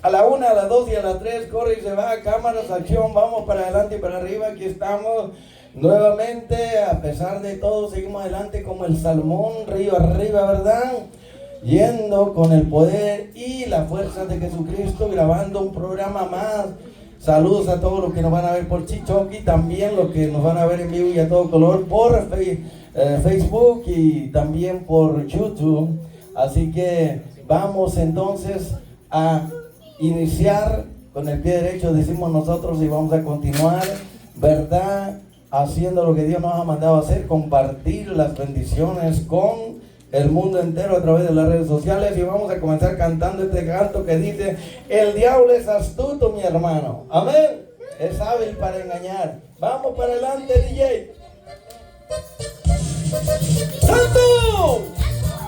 A la 1, a las 2 y a las 3, corre y se va, cámaras, acción, vamos para adelante y para arriba, aquí estamos nuevamente, a pesar de todo, seguimos adelante como el salmón, río arriba, ¿verdad? Yendo con el poder y la fuerza de Jesucristo, grabando un programa más. Saludos a todos los que nos van a ver por TikTok y también los que nos van a ver en vivo y a todo color por Facebook y también por YouTube. Así que vamos entonces a iniciar con el pie derecho, decimos nosotros, y vamos a continuar, ¿verdad? Haciendo lo que Dios nos ha mandado a hacer, compartir las bendiciones con el mundo entero a través de las redes sociales. Y vamos a comenzar cantando este canto que dice: el diablo es astuto, mi hermano, amén, es hábil para engañar. Vamos para adelante, DJ. ¡Santo!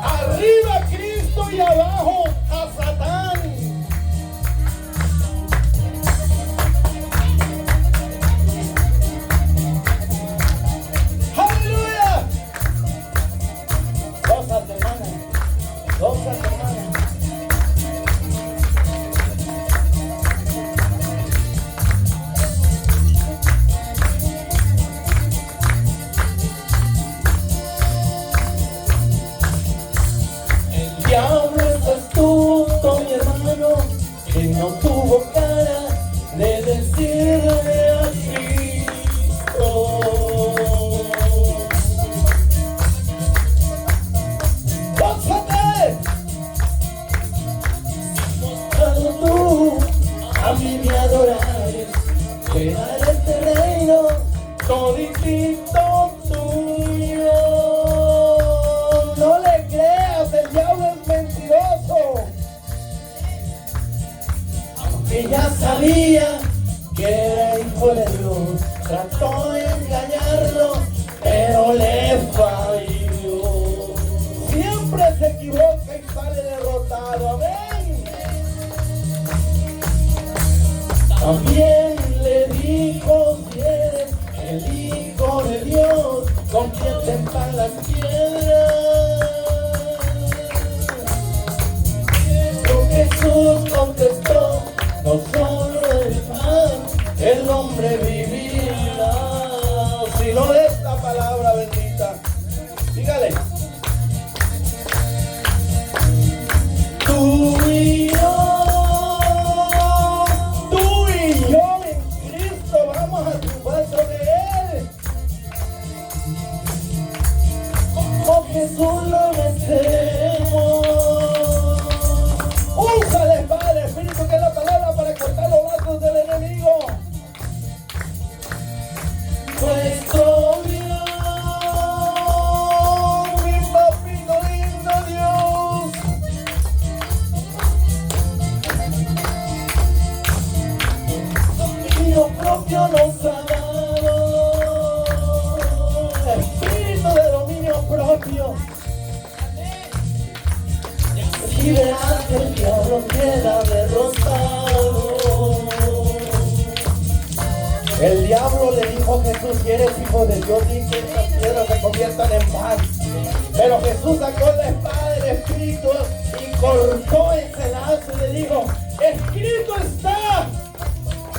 Arriba Cristo y abajo a Satán. No tuvo cara de decirle a Cristo: ¡gózate! Cuando tú a mí me adorares, te daré este reino toditito tuyo. No le creas, el diablo es mentiroso. Ella sabía que era hijo de Dios, trató de engañarlo, pero le falló. Siempre se equivoca y sale derrotado, amén. También le dijo: si eres el hijo de Dios, conviértete en las piedras. Pero Jesús contestó: no solo el pan, el hombre vivirá, sino de esta palabra bendita. Dígale. Tú y yo en Cristo vamos a triunfar sobre Él. Como Jesús lo merecemos. Usa la espada del Espíritu, que es la palabra, para cortar los lazos del enemigo. Nuestro Dios, mi papito lindo Dios. Dominio propio nos ha dado. Espíritu de dominio propio. Y verás que el diablo queda derrotado. El diablo le dijo a Jesús: si eres hijo de Dios, di que estas piedras se conviertan en pan. Pero Jesús sacó la espada del Espíritu y cortó ese lazo y le dijo: escrito está.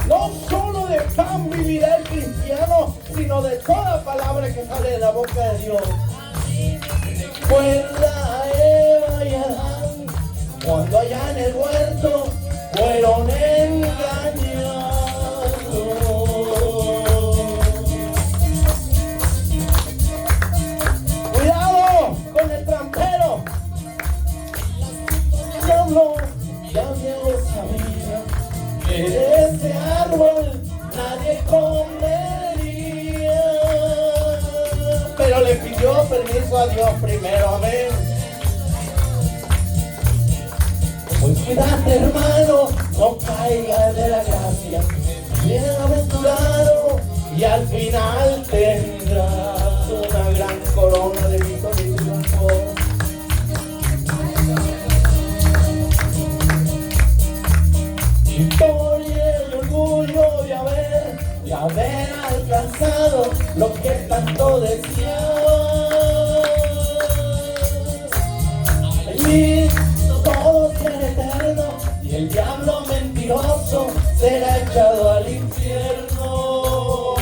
No solo de pan vivirá el cristiano, sino de toda palabra que sale de la boca de Dios. Recuerda a Eva y a Adán, cuando allá en el huerto fueron engañados. Cuidado con el trampero. El diablo ya Dios sabía que de ese árbol nadie comería, pero le pidió permiso a Dios primero, amén. Pues cuídate, hermano, no caigas de la gracia. Bienaventurado, y al final tendrás una gran corona de victoria y triunfo. Por el orgullo de haber alcanzado lo que tanto deseaba. Todo ser eterno y el diablo mentir. mentiroso será echado al infierno.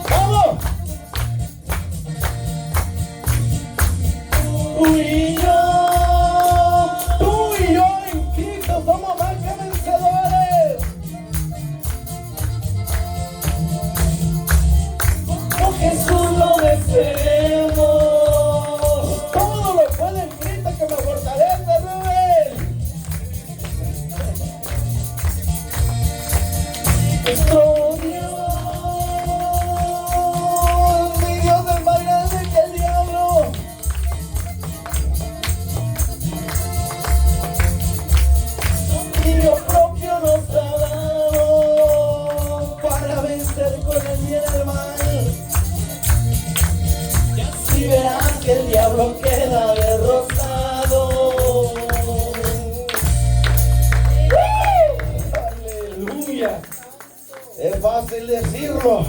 ¡Vamos! Tú y yo en Cristo somos más que vencedores. Con Jesús lo deseemos. Todo lo puede en Cristo que me fortalece, Rubén. Nuestro Dios, mi Dios es más grande que el diablo. Dios propio nos ha dado para vencer con el bien y el mal. Y así verás que el diablo queda derrotado. ¡Aleluya! Es fácil decirlo,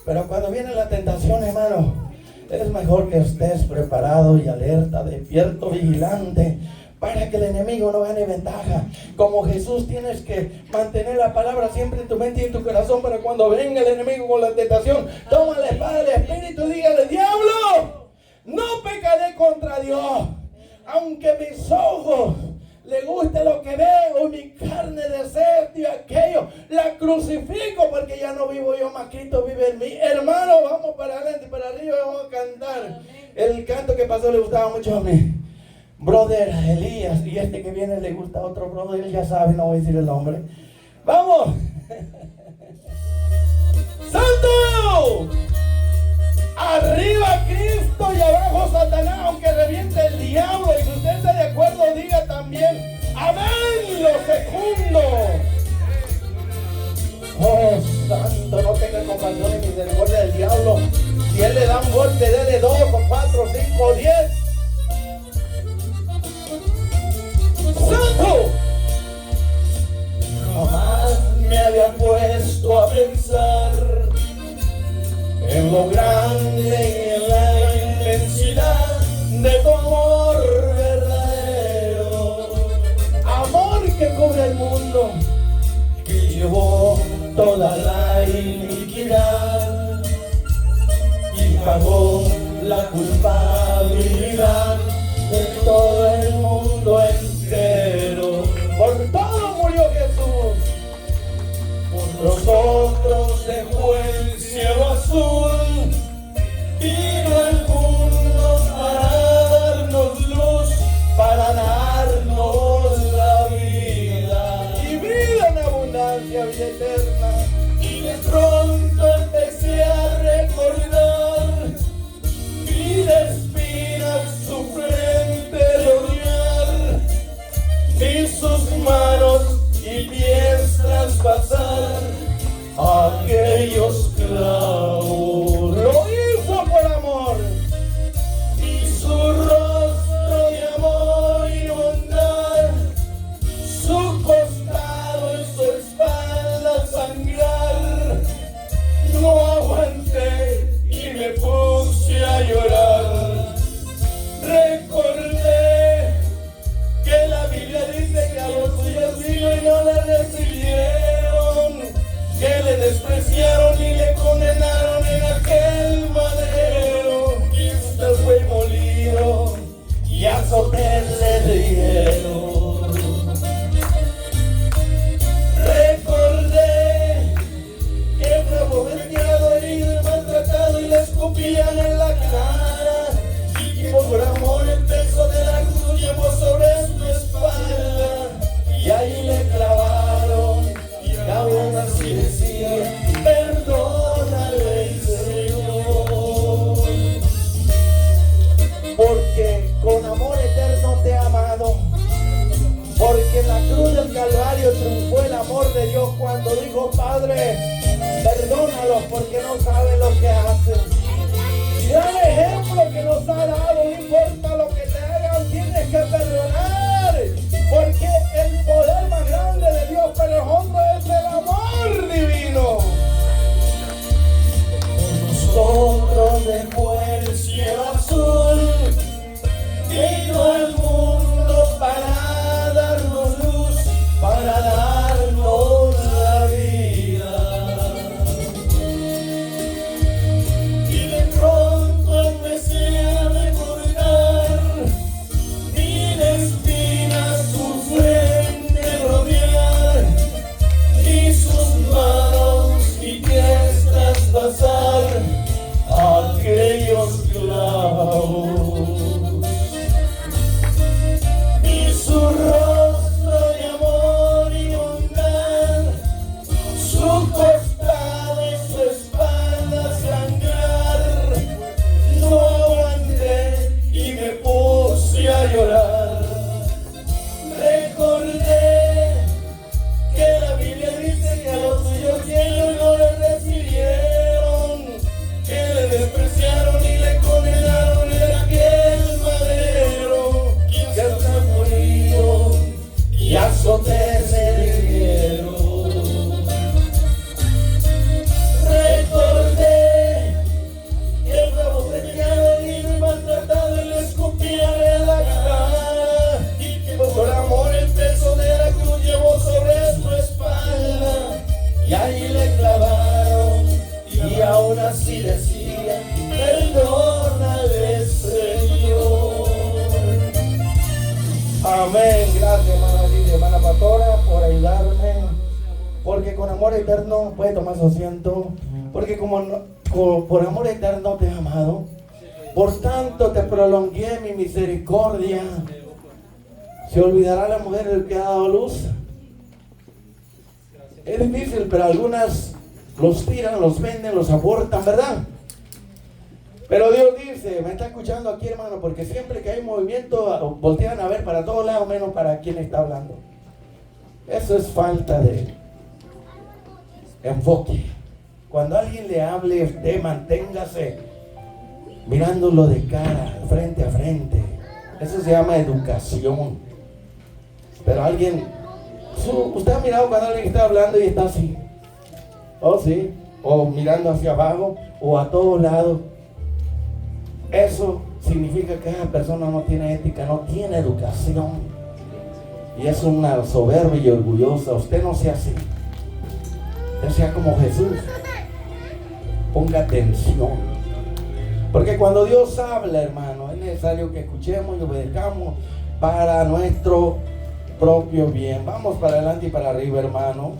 pero cuando viene la tentación, hermano, es mejor que estés preparado y alerta, despierto, vigilante, para que el enemigo no gane ventaja. Como Jesús, tienes que mantener la palabra siempre en tu mente y en tu corazón, para cuando venga el enemigo con la tentación, toma la espada del Espíritu y dígale: diablo, no pecaré contra Dios, aunque mis ojos le guste lo que veo, mi carne desea esto y aquello, la crucifico, porque ya no vivo yo, más Cristo vive en mí. Hermano, vamos para adelante y para arriba, vamos a cantar. El canto que pasó le gustaba mucho a mí. Brother Elías, y este que viene le gusta a otro brother, él ya sabe, no voy a decir el nombre. ¡Vamos! ¡Santo! Arriba Cristo y abajo Satanás, aunque reviente el diablo. Y si usted está de acuerdo, diga también amén, lo segundo. Oh, santo, no tenga compasión ni misericordia del diablo. Si él le da un golpe, dele 2 o 4, 5 o 10. ¡Santo! Jamás me había puesto a pensar en lo grande y en la inmensidad de tu amor verdadero. Amor que cubre el mundo, que llevó toda la iniquidad y pagó la culpabilidad de todo el mundo entero. Por todo murió Jesús, por nosotros dejó el cielo azul, vino al mundo para darnos luz, para darnos la vida y vida en abundancia, vida eterna. Y de pronto empecé a recordar mi espinas, su frente rodear, y sus manos y pies traspasar aquellos clavos. Lo hizo por amor, y su rostro de amor y bondad, su costado y su espalda sangrar. No aguanté y me puse a llorar. Recordé que la Biblia dice que a los suyos vino y no le recibieron, que le despreciaron y le condenaron en aquel madero. Cristo fue molido y azotes le dieron. Recordé que fue aborrecido, herido y maltratado, y le escupían en la cara, y por amor el peso de la cruz llevó sobre su espalda, y ahí le clavaron, y aún así decía: perdónale, Señor, porque con amor eterno te he amado. Porque en la cruz del Calvario triunfó el amor de Dios cuando dijo: Padre, perdónalos porque no saben lo que hacen. Gran ejemplo que nos ha dado, no importa lo que te hagan, tienes que perdonar, porque el poder más grande de Dios para nosotros es el amor divino. Nosotros dejó el cielo azul, vino al mundo para darnos luz, Amén. Gracias, hermana Lidia, hermana pastora, por ayudarme. Porque con amor eterno, puede tomar su asiento. Porque por amor eterno te he amado. Por tanto te prolongué mi misericordia. ¿Se olvidará la mujer del que ha dado luz? Es difícil, pero algunas los tiran, los venden, los abortan, ¿verdad? Pero Dios dice, me está escuchando aquí, hermano, porque siempre que hay movimiento, voltean a ver para todos lados, menos para quien está hablando. Eso es falta de enfoque. Cuando alguien le hable, usted manténgase mirándolo de cara, frente a frente. Eso se llama educación. Pero alguien, usted ha mirado cuando alguien está hablando y está así. Oh, sí. O mirando hacia abajo, o a todos lados. Eso significa que esa persona no tiene ética, no tiene educación. Y es una soberbia y orgullosa. Usted no sea así. Usted sea como Jesús. Ponga atención. Porque cuando Dios habla, hermano, es necesario que escuchemos y obedezcamos para nuestro propio bien. Vamos para adelante y para arriba, hermano.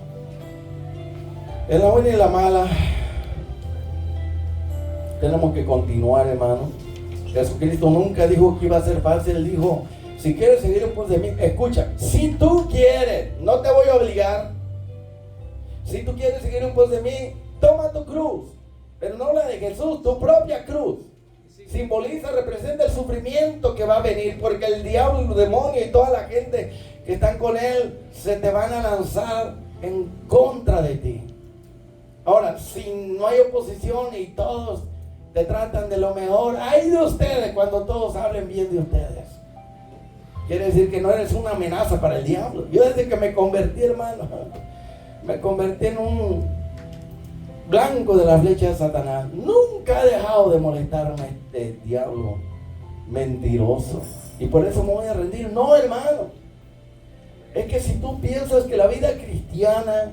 En la buena y la mala tenemos que continuar, hermano. Jesucristo nunca dijo que iba a ser fácil. Él dijo, si quieres seguir en pos de mí, escucha, si tú quieres, no te voy a obligar. Si tú quieres seguir en pos de mí, toma tu cruz. Pero no la de Jesús, tu propia cruz. Simboliza, representa el sufrimiento que va a venir, porque el diablo, los demonios y toda la gente que están con él se te van a lanzar en contra de ti. Ahora, si no hay oposición y todos te tratan de lo mejor, ay de ustedes cuando todos hablen bien de ustedes. Quiere decir que no eres una amenaza para el diablo. Yo desde que me convertí, hermano, me convertí en un blanco de la flecha de Satanás. Nunca he dejado de molestarme a este diablo mentiroso. Y por eso me voy a rendir. No, hermano. Es que si tú piensas que la vida cristiana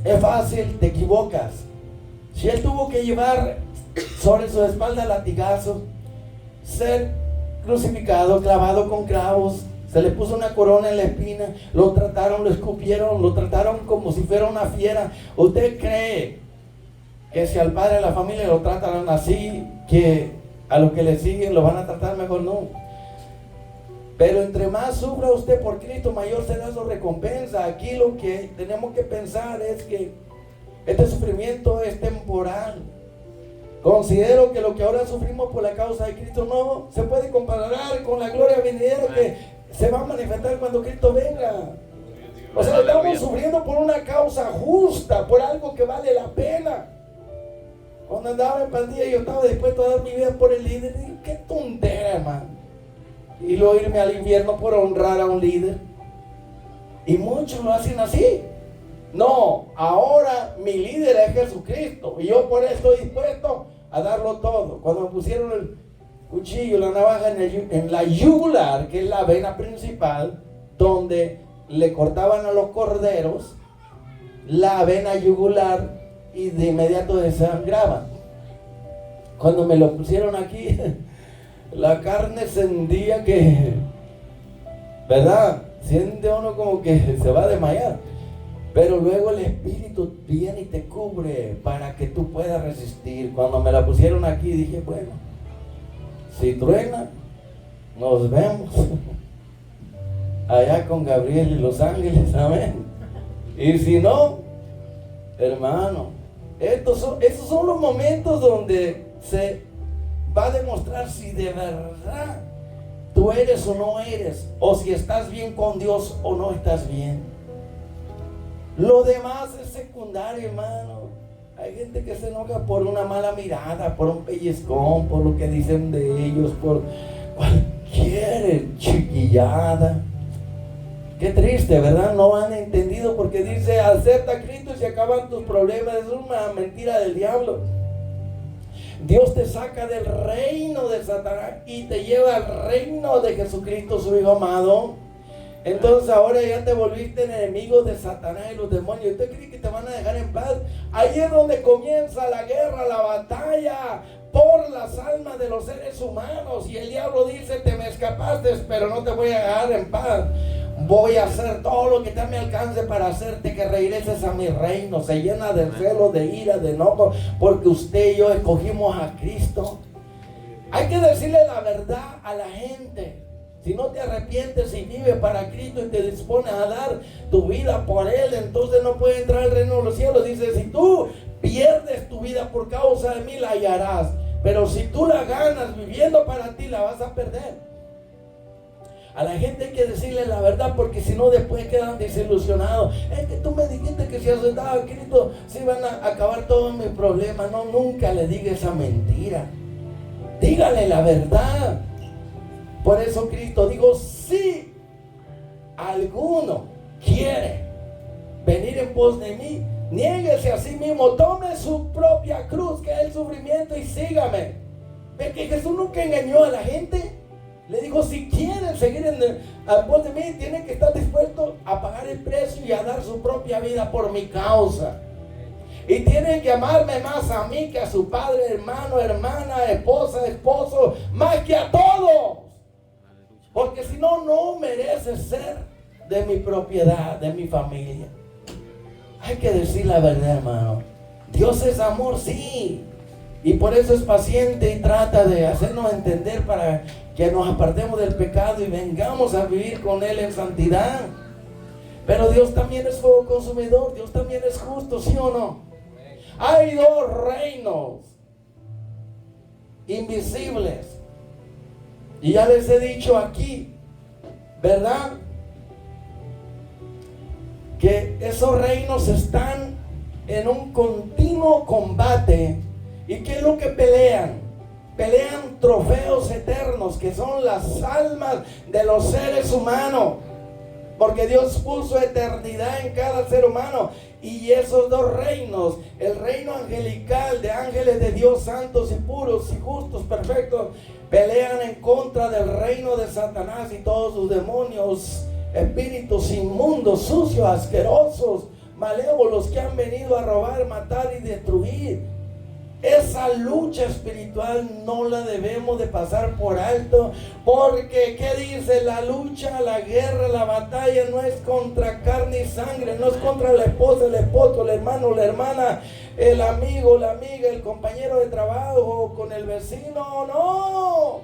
es fácil, te equivocas. Si él tuvo que llevar sobre su espalda latigazos, ser crucificado, clavado con clavos, se le puso una corona en la espina, lo trataron, lo escupieron, lo trataron como si fuera una fiera. ¿Usted cree que si al padre de la familia lo tratan así, que a los que le siguen lo van a tratar mejor? No. Pero entre más sufra usted por Cristo, mayor será su recompensa. Aquí lo que tenemos que pensar es que este sufrimiento es temporal. Considero que lo que ahora sufrimos por la causa de Cristo no se puede comparar con la gloria venidera que se va a manifestar cuando Cristo venga. O sea, estamos sufriendo por una causa justa, por algo que vale la pena. Cuando andaba en pandilla yo estaba dispuesto a dar mi vida por el líder. Y digo, qué tontera, hermano. Y luego irme al infierno por honrar a un líder. Y muchos lo hacen así. No, ahora mi líder es Jesucristo y yo por eso estoy dispuesto a darlo todo. Cuando me pusieron el cuchillo, la navaja en la yugular, que es la vena principal, donde le cortaban a los corderos la vena yugular y de inmediato desangraban. Cuando me lo pusieron aquí, la carne sentía que, ¿verdad? Siente uno como que se va a desmayar. Pero luego el Espíritu viene y te cubre para que tú puedas resistir. Cuando me la pusieron aquí dije, bueno, si truena, nos vemos allá con Gabriel y los ángeles, amén. Y si no, hermano, esos son los momentos donde se va a demostrar si de verdad tú eres o no eres, o si estás bien con Dios o no estás bien. Lo demás es secundario, hermano. Hay gente que se enoja por una mala mirada, por un pellizcón, por lo que dicen de ellos, por cualquier chiquillada. Qué triste, ¿verdad? No han entendido porque dice, acepta a Cristo y se acaban tus problemas. Es una mentira del diablo. Dios te saca del reino de Satanás y te lleva al reino de Jesucristo, su Hijo amado. Entonces ahora ya te volviste enemigo de Satanás y los demonios. ¿Usted cree que te van a dejar en paz? Ahí es donde comienza la guerra, la batalla. por las almas de los seres humanos. Y el diablo dice: te me escapaste, pero no te voy a dejar en paz. Voy a hacer todo lo que está a mi alcance para hacerte que regreses a mi reino. Se llena de celo, de ira, de enojo, porque usted y yo escogimos a Cristo. Hay que decirle la verdad a la gente. Si no te arrepientes y vives para Cristo y te dispones a dar tu vida por Él, entonces no puedes entrar al reino de los cielos. Dice: si tú pierdes tu vida por causa de mí, la hallarás. Pero si tú la ganas viviendo para ti, la vas a perder. A la gente hay que decirle la verdad, porque si no después quedan desilusionados. Es que tú me dijiste que si aceptaba a Cristo se iban a acabar todos mis problemas. No, nunca le diga esa mentira. Dígale la verdad. Por eso Cristo dijo: si alguno quiere venir en pos de mí, niéguese a sí mismo, tome su propia cruz, que es el sufrimiento, y sígame. ¿Ve que Jesús nunca engañó a la gente? Le dijo: si quieren seguir en pos de mí, tienen que estar dispuestos a pagar el precio y a dar su propia vida por mi causa. Y tienen que amarme más a mí que a su padre, hermano, hermana, esposa, esposo, más que a todos. Porque si no, no merece ser de mi propiedad, de mi familia. Hay que decir la verdad, hermano. Dios es amor, sí. Y por eso es paciente y trata de hacernos entender para que nos apartemos del pecado y vengamos a vivir con Él en santidad. Pero Dios también es fuego consumidor. Dios también es justo, ¿sí o no? Hay dos reinos invisibles. Y ya les he dicho aquí, ¿verdad?, que esos reinos están en un continuo combate. ¿Y qué es lo que pelean? Pelean trofeos eternos, que son las almas de los seres humanos. Porque Dios puso eternidad en cada ser humano. Y esos dos reinos, el reino angelical de ángeles de Dios santos y puros y justos, perfectos, pelean en contra del reino de Satanás y todos sus demonios, espíritus inmundos, sucios, asquerosos, malévolos, que han venido a robar, matar y destruir. Esa lucha espiritual no la debemos de pasar por alto, porque ¿qué dice? La lucha, la guerra, la batalla no es contra carne y sangre, no es contra la esposa, el esposo, el hermano, la hermana, el amigo, la amiga, el compañero de trabajo, con el vecino, no.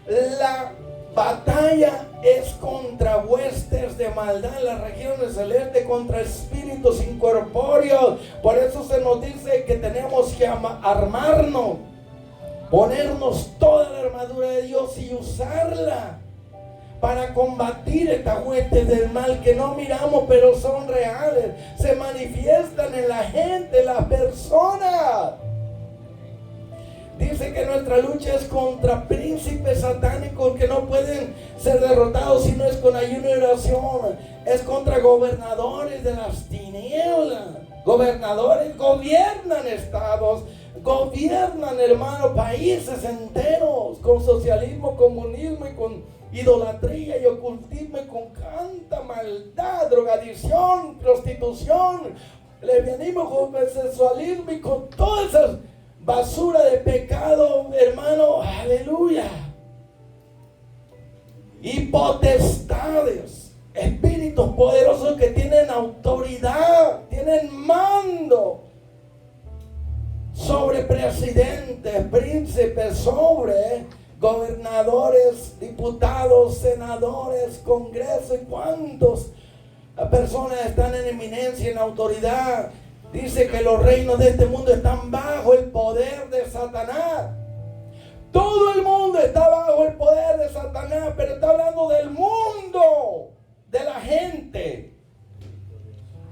La batalla es contra huestes de maldad en las regiones celestes, contra espíritus incorpóreos. Por eso se nos dice que tenemos que armarnos, ponernos toda la armadura de Dios y usarla para combatir estas huestes del mal que no miramos, pero son reales, se manifiestan en la gente, en las personas. Dice que nuestra lucha es contra príncipes satánicos que no pueden ser derrotados si no es con ayuno y oración. Es contra gobernadores de las tinieblas. Gobernadores gobiernan estados, gobiernan, hermano, países enteros, con socialismo, comunismo y con idolatría y ocultismo y con tanta maldad, drogadicción, prostitución, lesbianismo, homosexualismo y con todas esas basura de pecado, hermano, aleluya. Y potestades, espíritus poderosos que tienen autoridad, tienen mando sobre presidentes, príncipes, sobre gobernadores, diputados, senadores, congreso, y cuántos personas están en eminencia, en autoridad. Dice que los reinos de este mundo están bajo el poder de Satanás. Todo el mundo está bajo el poder de Satanás, pero está hablando del mundo, de la gente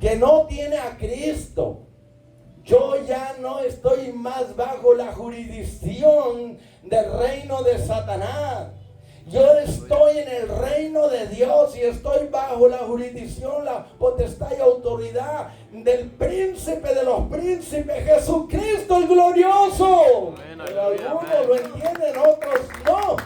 que no tiene a Cristo. Yo ya no estoy más bajo la jurisdicción del reino de Satanás. Yo estoy en el reino de Dios y estoy bajo la jurisdicción, la potestad y autoridad del príncipe de los príncipes, Jesucristo el glorioso. Pero algunos lo entienden, otros no.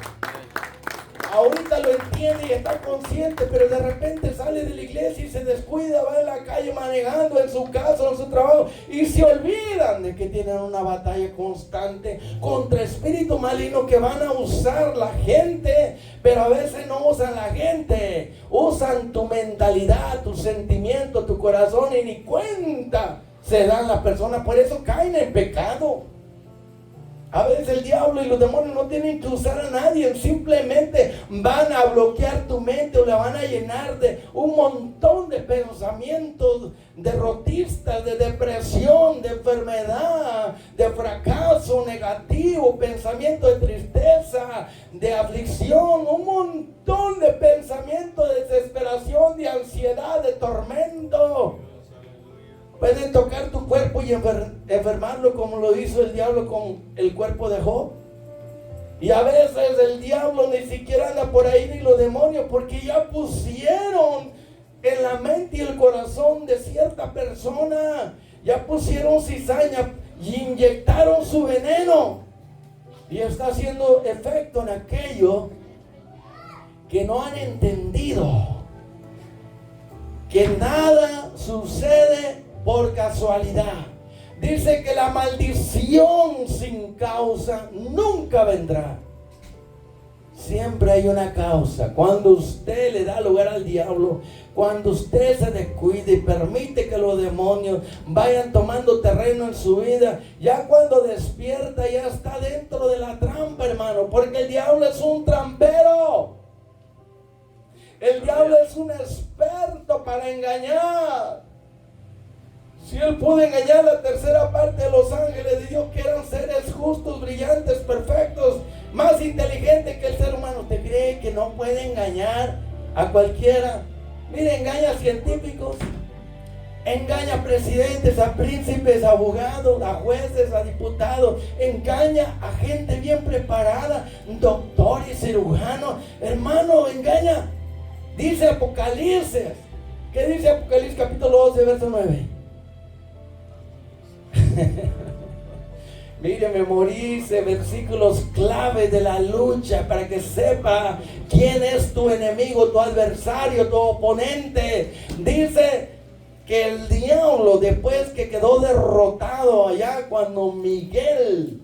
ahorita lo entiende y está consciente, pero de repente sale de la iglesia y se descuida, va en la calle manejando, en su casa, en su trabajo, y se olvidan de que tienen una batalla constante contra espíritus malignos que van a usar la gente, pero a veces no usan la gente, usan tu mentalidad, tu sentimiento, tu corazón, y ni cuenta se dan las personas, por eso caen en pecado. A veces el diablo y los demonios no tienen que usar a nadie, simplemente van a bloquear tu mente o la van a llenar de un montón de pensamientos derrotistas, de depresión, de enfermedad, de fracaso negativo, pensamiento de tristeza, de aflicción, un montón de pensamientos de desesperación, de ansiedad, de tormento. Pueden tocar tu cuerpo y enfermarlo como lo hizo el diablo con el cuerpo de Job. Y a veces el diablo ni siquiera anda por ahí ni los demonios, porque ya pusieron en la mente y el corazón de cierta persona, ya pusieron cizaña y inyectaron su veneno. Y está haciendo efecto en aquello que no han entendido, que nada sucede por casualidad. Dice que la maldición sin causa nunca vendrá. Siempre hay una causa. Cuando usted le da lugar al diablo, cuando usted se descuide y permite que los demonios vayan tomando terreno en su vida, ya cuando despierta ya está dentro de la trampa, hermano, porque el diablo es un trampero. El diablo es un experto para engañar. Si él pudo engañar la tercera parte de los ángeles de Dios, que eran seres justos, brillantes, perfectos, más inteligentes que el ser humano, ¿usted cree que no puede engañar a cualquiera? Mire, engaña a científicos, engaña a presidentes, a príncipes, a abogados, a jueces, a diputados, engaña a gente bien preparada, doctores, cirujanos, hermano, engaña. Dice Apocalipsis, ¿qué dice Apocalipsis capítulo 12, verso 9? Mire, memorice versículos clave de la lucha para que sepa quién es tu enemigo, tu adversario, tu oponente. Dice que el diablo, después que quedó derrotado allá cuando Miguel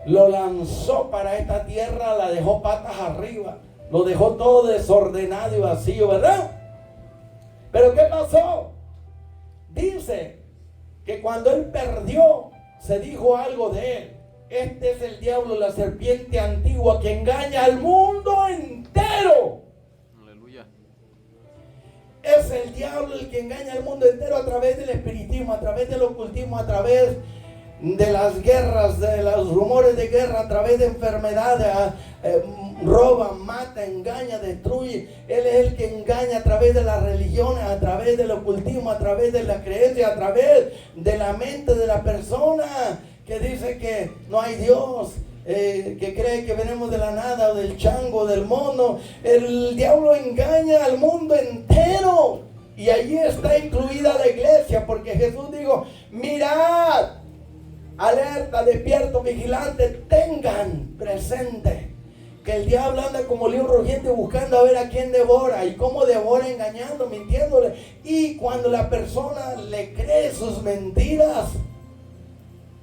lo lanzó para esta tierra, la dejó patas arriba, lo dejó todo desordenado y vacío, ¿verdad? Pero ¿qué pasó? Dice que cuando él perdió, se dijo algo de él. Este es el diablo, la serpiente antigua que engaña al mundo entero. Aleluya. Es el diablo el que engaña al mundo entero a través del espiritismo, a través del ocultismo, a través de las guerras, de los rumores de guerra, a través de enfermedades, roba, mata, engaña, destruye. Él es el que engaña a través de las religiones, a través del ocultismo, a través de la creencia, a través de la mente de la persona que dice que no hay Dios, que cree que venimos de la nada, o del chango, del mono. El diablo engaña al mundo entero, y allí está incluida la iglesia, porque Jesús dijo: mirad, alerta, despierto, vigilante, tengan presente que el diablo anda como león rugiente buscando a ver a quién devora. ¿Y cómo devora? Engañando, mintiéndole. Y cuando la persona le cree sus mentiras,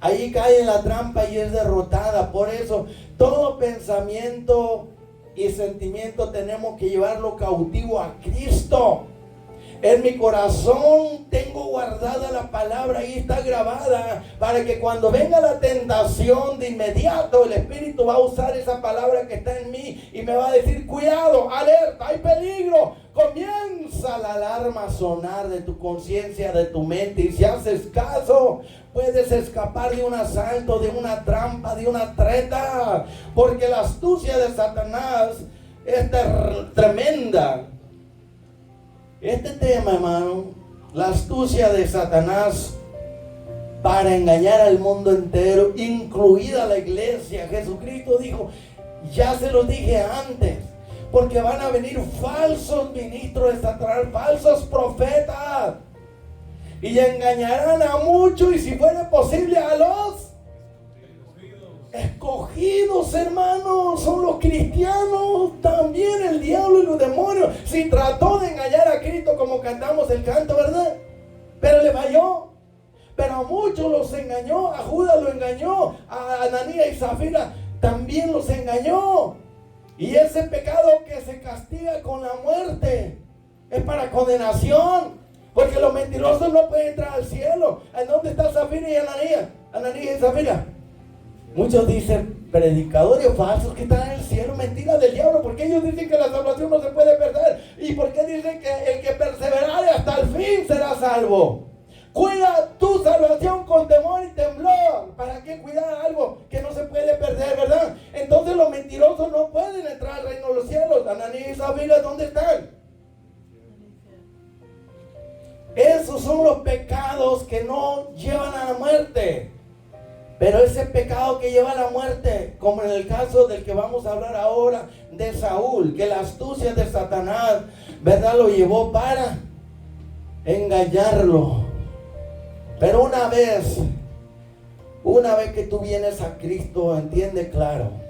ahí cae en la trampa y es derrotada. Por eso todo pensamiento y sentimiento tenemos que llevarlo cautivo a Cristo. En mi corazón tengo guardada la palabra, ahí está grabada, para que cuando venga la tentación, de inmediato el Espíritu va a usar esa palabra que está en mí y me va a decir: cuidado, alerta, hay peligro. Comienza la alarma a sonar de tu conciencia, de tu mente, y si haces caso, puedes escapar de un asalto, de una trampa, de una treta, porque la astucia de Satanás es tremenda. Este tema, hermano, la astucia de Satanás para engañar al mundo entero, incluida la iglesia. Jesucristo dijo: ya se lo dije antes, porque van a venir falsos ministros de Satanás, falsos profetas, y engañarán a muchos, y si fuera posible a los escogidos. escogidos, hermanos, son los cristianos, también el diablo y los demonios. Si trató de engañar a Cristo como cantamos el canto, ¿verdad? Pero le falló. Pero a muchos los engañó, a Judas lo engañó, a Ananías y Zafira también los engañó. Y ese pecado que se castiga con la muerte es para condenación, porque los mentirosos no pueden entrar al cielo. ¿En dónde está Zafira y Ananías? Ananías y Zafira. Muchos dicen, predicadores falsos que están en el cielo, mentira del diablo, porque ellos dicen que la salvación no se puede perder. ¿Y por qué dicen que el que perseverare hasta el fin será salvo? Cuida tu salvación con temor y temblor. ¿Para qué cuidar algo que no se puede perder, verdad? Entonces los mentirosos no pueden entrar al reino de los cielos. Ananías y Zafira, ¿dónde están? Esos son los pecados que no llevan a la muerte. Pero ese pecado que lleva a la muerte, como en el caso del que vamos a hablar ahora, de Saúl, que la astucia de Satanás, ¿verdad?, lo llevó para engañarlo. Pero una vez que tú vienes a Cristo, entiende claro.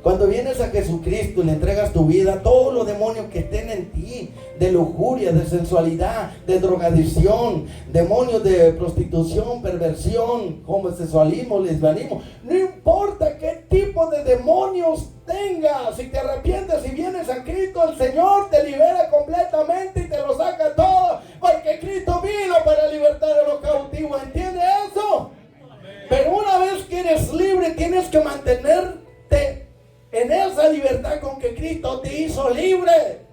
Cuando vienes a Jesucristo y le entregas tu vida, todos los demonios que estén en ti, de lujuria, de sensualidad, de drogadicción, demonios de prostitución, perversión, homosexualismo, lesbianismo, no importa qué tipo de demonios tengas, si te arrepientes y vienes a Cristo, el Señor te libera completamente y te lo saca todo, porque Cristo vino para libertar a los cautivos, ¿entiendes eso? Pero una vez que eres libre, tienes que mantenerte en esa libertad con que Cristo te hizo libre.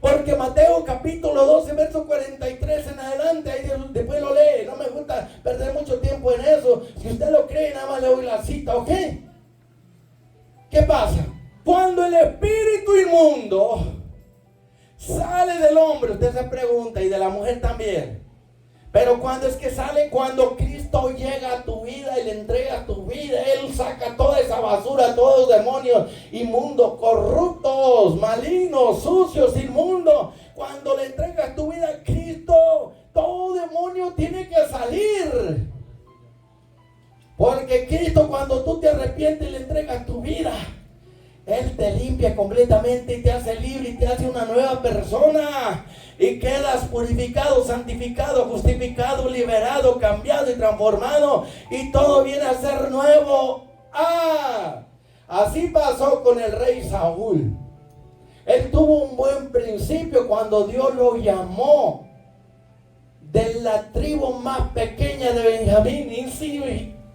Porque Mateo capítulo 12, verso 43 en adelante, ahí después lo lee. No me gusta perder mucho tiempo en eso. Si usted lo cree, nada más le doy la cita, ¿ok? ¿Qué pasa? Cuando el espíritu inmundo sale del hombre, usted se pregunta, y de la mujer también. Pero cuando es que sale, cuando Cristo llega a tu vida y le entrega tu vida, Él saca toda esa basura, todos los demonios inmundos, corruptos, malignos, sucios, inmundos. Cuando le entregas tu vida a Cristo, todo demonio tiene que salir. Porque Cristo, cuando tú te arrepientes y le entregas tu vida, Él te limpia completamente y te hace libre y te hace una nueva persona. Y quedas purificado, santificado, justificado, liberado, cambiado y transformado. Y todo viene a ser nuevo. Así pasó con el rey Saúl. Él tuvo un buen principio cuando Dios lo llamó de la tribu más pequeña de Benjamín,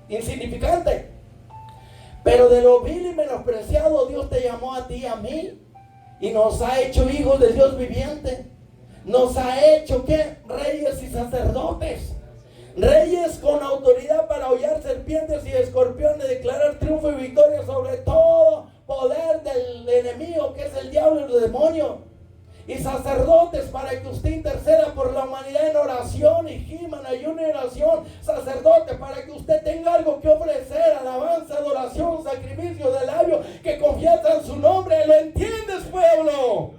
insignificante. Pero de lo vil y menospreciado, Dios te llamó a ti y a mí. Y nos ha hecho hijos de Dios viviente. Nos ha hecho, ¿qué? Reyes y sacerdotes. Reyes con autoridad para hollar serpientes y escorpiones, declarar triunfo y victoria sobre todo poder del enemigo, que es el diablo y los demonios. Y sacerdotes para que usted interceda por la humanidad en oración y giman, ayuno y oración. Sacerdotes para que usted tenga algo que ofrecer, alabanza, adoración, sacrificio de labios que confiesan su nombre. ¿Lo entiendes, pueblo?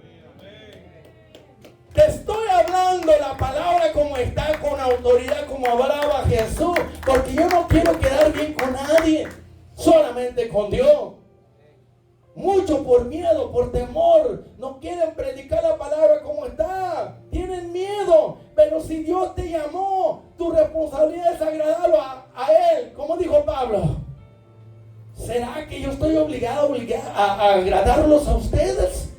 Te estoy hablando la palabra como está, con autoridad, como hablaba Jesús, porque yo no quiero quedar bien con nadie, solamente con Dios. Muchos por miedo, por temor, no quieren predicar la palabra como está, tienen miedo. Pero si Dios te llamó, tu responsabilidad es agradarlo a Él, como dijo Pablo. ¿Será que yo estoy obligado a agradarlos a ustedes?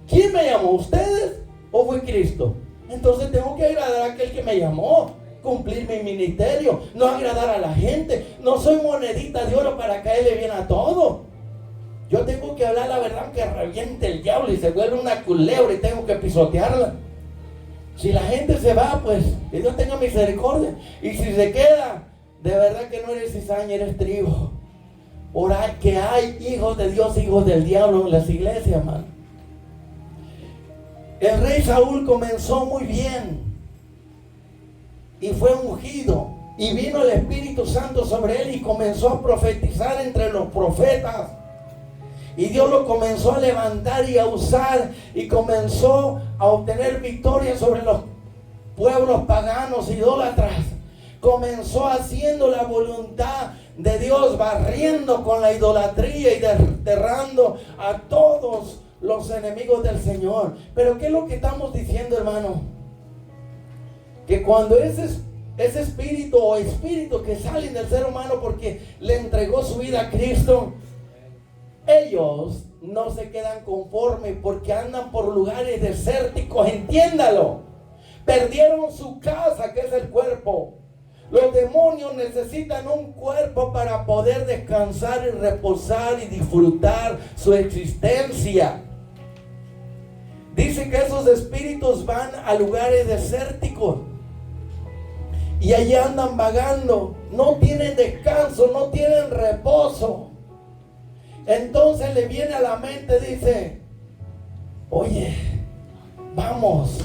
¿Quién me llamó? ¿Ustedes o fue Cristo? Entonces tengo que agradar a aquel que me llamó, cumplir mi ministerio, no agradar a la gente. No soy monedita de oro para caerle bien a todo. Yo tengo que hablar la verdad aunque reviente el diablo y se vuelve una culebra y tengo que pisotearla. Si la gente se va, pues que Dios tenga misericordia. Y si se queda, de verdad que no eres cizaña, eres trigo. Orar que hay hijos de Dios, hijos del diablo en las iglesias, hermano. El rey Saúl comenzó muy bien y fue ungido, y vino el Espíritu Santo sobre él y comenzó a profetizar entre los profetas. Y Dios lo comenzó a levantar y a usar, y comenzó a obtener victoria sobre los pueblos paganos, idólatras. Comenzó haciendo la voluntad de Dios, barriendo con la idolatría y desterrando a todos los enemigos del Señor. Pero ¿qué es lo que estamos diciendo, hermano? Que cuando ese espíritu o espíritu que salen del ser humano porque le entregó su vida a Cristo, ellos no se quedan conformes porque andan por lugares desérticos, entiéndalo. Perdieron su casa, que es el cuerpo. Los demonios necesitan un cuerpo para poder descansar y reposar y disfrutar su existencia. Dice que esos espíritus van a lugares desérticos y allí andan vagando, no tienen descanso, no tienen reposo. Entonces le viene a la mente, dice: oye, vamos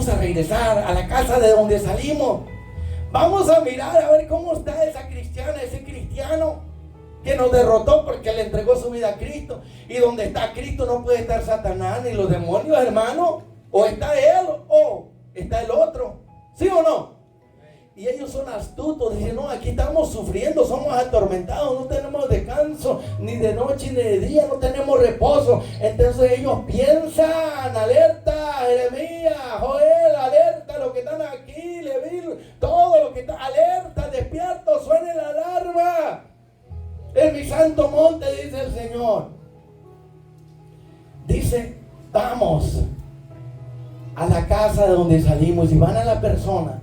a regresar a la casa de donde salimos. Vamos a mirar a ver cómo está esa cristiana, ese cristiano que nos derrotó porque le entregó su vida a Cristo. Y donde está Cristo no puede estar Satanás ni los demonios, hermano. O está él o está el otro. ¿Sí o no? Y ellos son astutos, dicen: no, aquí estamos sufriendo, somos atormentados, no tenemos descanso, ni de noche ni de día, no tenemos reposo. Entonces ellos piensan: alerta, Jeremías, Joel, alerta, los que están aquí, Leví, todo lo que está, alerta, despierto, suene la alarma. En mi santo monte, dice el Señor. Dice: vamos a la casa de donde salimos. Y van a la persona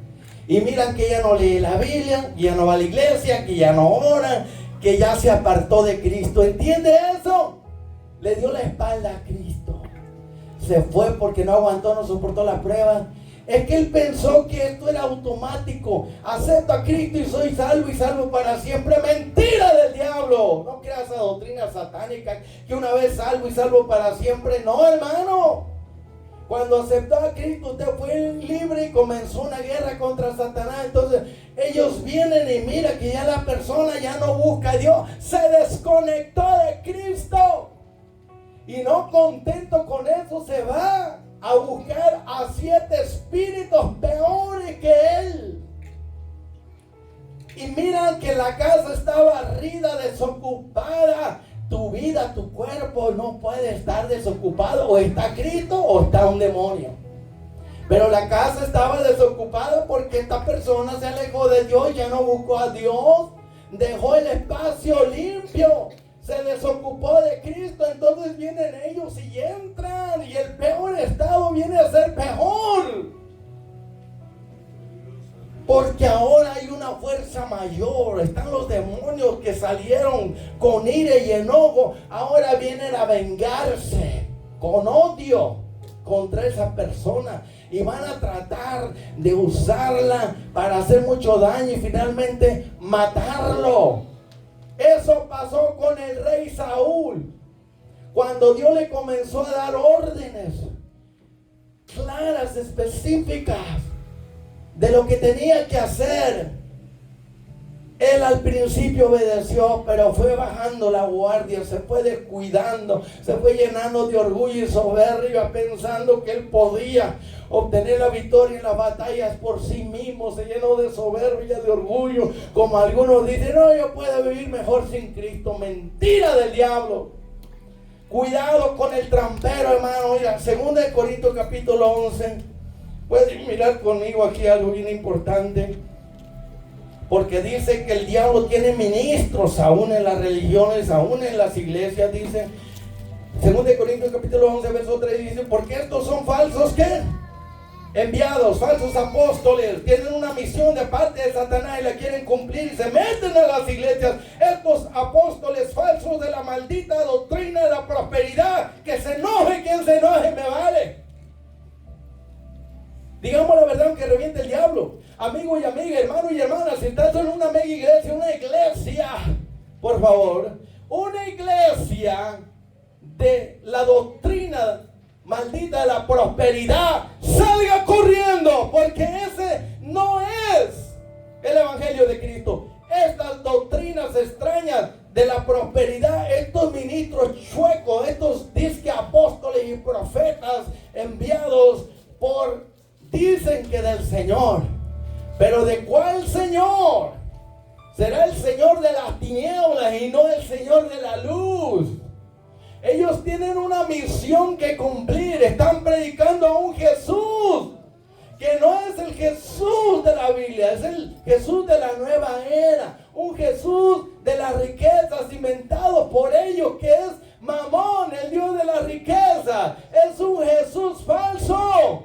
y miran que ya no lee la Biblia, que ya no va a la iglesia, que ya no ora, que ya se apartó de Cristo. ¿Entiende eso? Le dio la espalda a Cristo. Se fue porque no aguantó, no soportó la prueba. Es que él pensó que esto era automático. Acepto a Cristo y soy salvo y salvo para siempre. Mentira del diablo. No creas esa doctrina satánica que una vez salvo y salvo para siempre. No, hermano. Cuando aceptó a Cristo, usted fue libre y comenzó una guerra contra Satanás. Entonces ellos vienen y mira que ya la persona ya no busca a Dios, se desconectó de Cristo. Y no contento con eso, se va a buscar a 7 espíritus peores que él. Y miran que la casa está barrida, desocupada. Tu vida, tu cuerpo no puede estar desocupado. O está Cristo o está un demonio. Pero la casa estaba desocupada porque esta persona se alejó de Dios, ya no buscó a Dios, dejó el espacio limpio, se desocupó de Cristo. Entonces vienen ellos y entran, y el peor estado viene a ser peor. Porque ahora hay una fuerza mayor. Están los demonios que salieron con ira y enojo. Ahora vienen a vengarse con odio contra esa persona. Y van a tratar de usarla para hacer mucho daño y finalmente matarlo. Eso pasó con el rey Saúl. Cuando Dios le comenzó a dar órdenes claras, específicas, de lo que tenía que hacer, él al principio obedeció, pero fue bajando la guardia, se fue descuidando, se fue llenando de orgullo y soberbia, pensando que él podía obtener la victoria en las batallas por sí mismo. Se llenó de soberbia, de orgullo, como algunos dicen: no, yo puedo vivir mejor sin Cristo. Mentira del diablo. Cuidado con el trampero, hermano. Mira, 2 Corintios capítulo 11. Pueden mirar conmigo aquí algo bien importante, porque dice que el diablo tiene ministros aún en las religiones, aún en las iglesias. Dice 2 Corintios capítulo 11 verso 3, dice: porque estos son falsos, ¿qué? Enviados, falsos apóstoles, tienen una misión de parte de Satanás y la quieren cumplir y se meten a las iglesias. Estos apóstoles falsos de la maldita doctrina de la prosperidad, que se enoje quien se enoje, me vale. Digamos la verdad, aunque reviente el diablo. Amigo y amiga, hermano y hermana, si estás en una mega iglesia, por favor, una iglesia de la doctrina maldita de la prosperidad, salga corriendo, porque ese no es el evangelio de Cristo. Estas doctrinas extrañas de la prosperidad, estos ministros chuecos, estos disque apóstoles y profetas enviados dicen que del Señor. ¿Pero de cuál Señor? Será el Señor de las tinieblas y no el Señor de la luz. Ellos tienen una misión que cumplir. Están predicando a un Jesús que no es el Jesús de la Biblia, es el Jesús de la nueva era. Un Jesús de las riquezas inventado por ellos, que es Mamón, el Dios de la riqueza. Es un Jesús falso.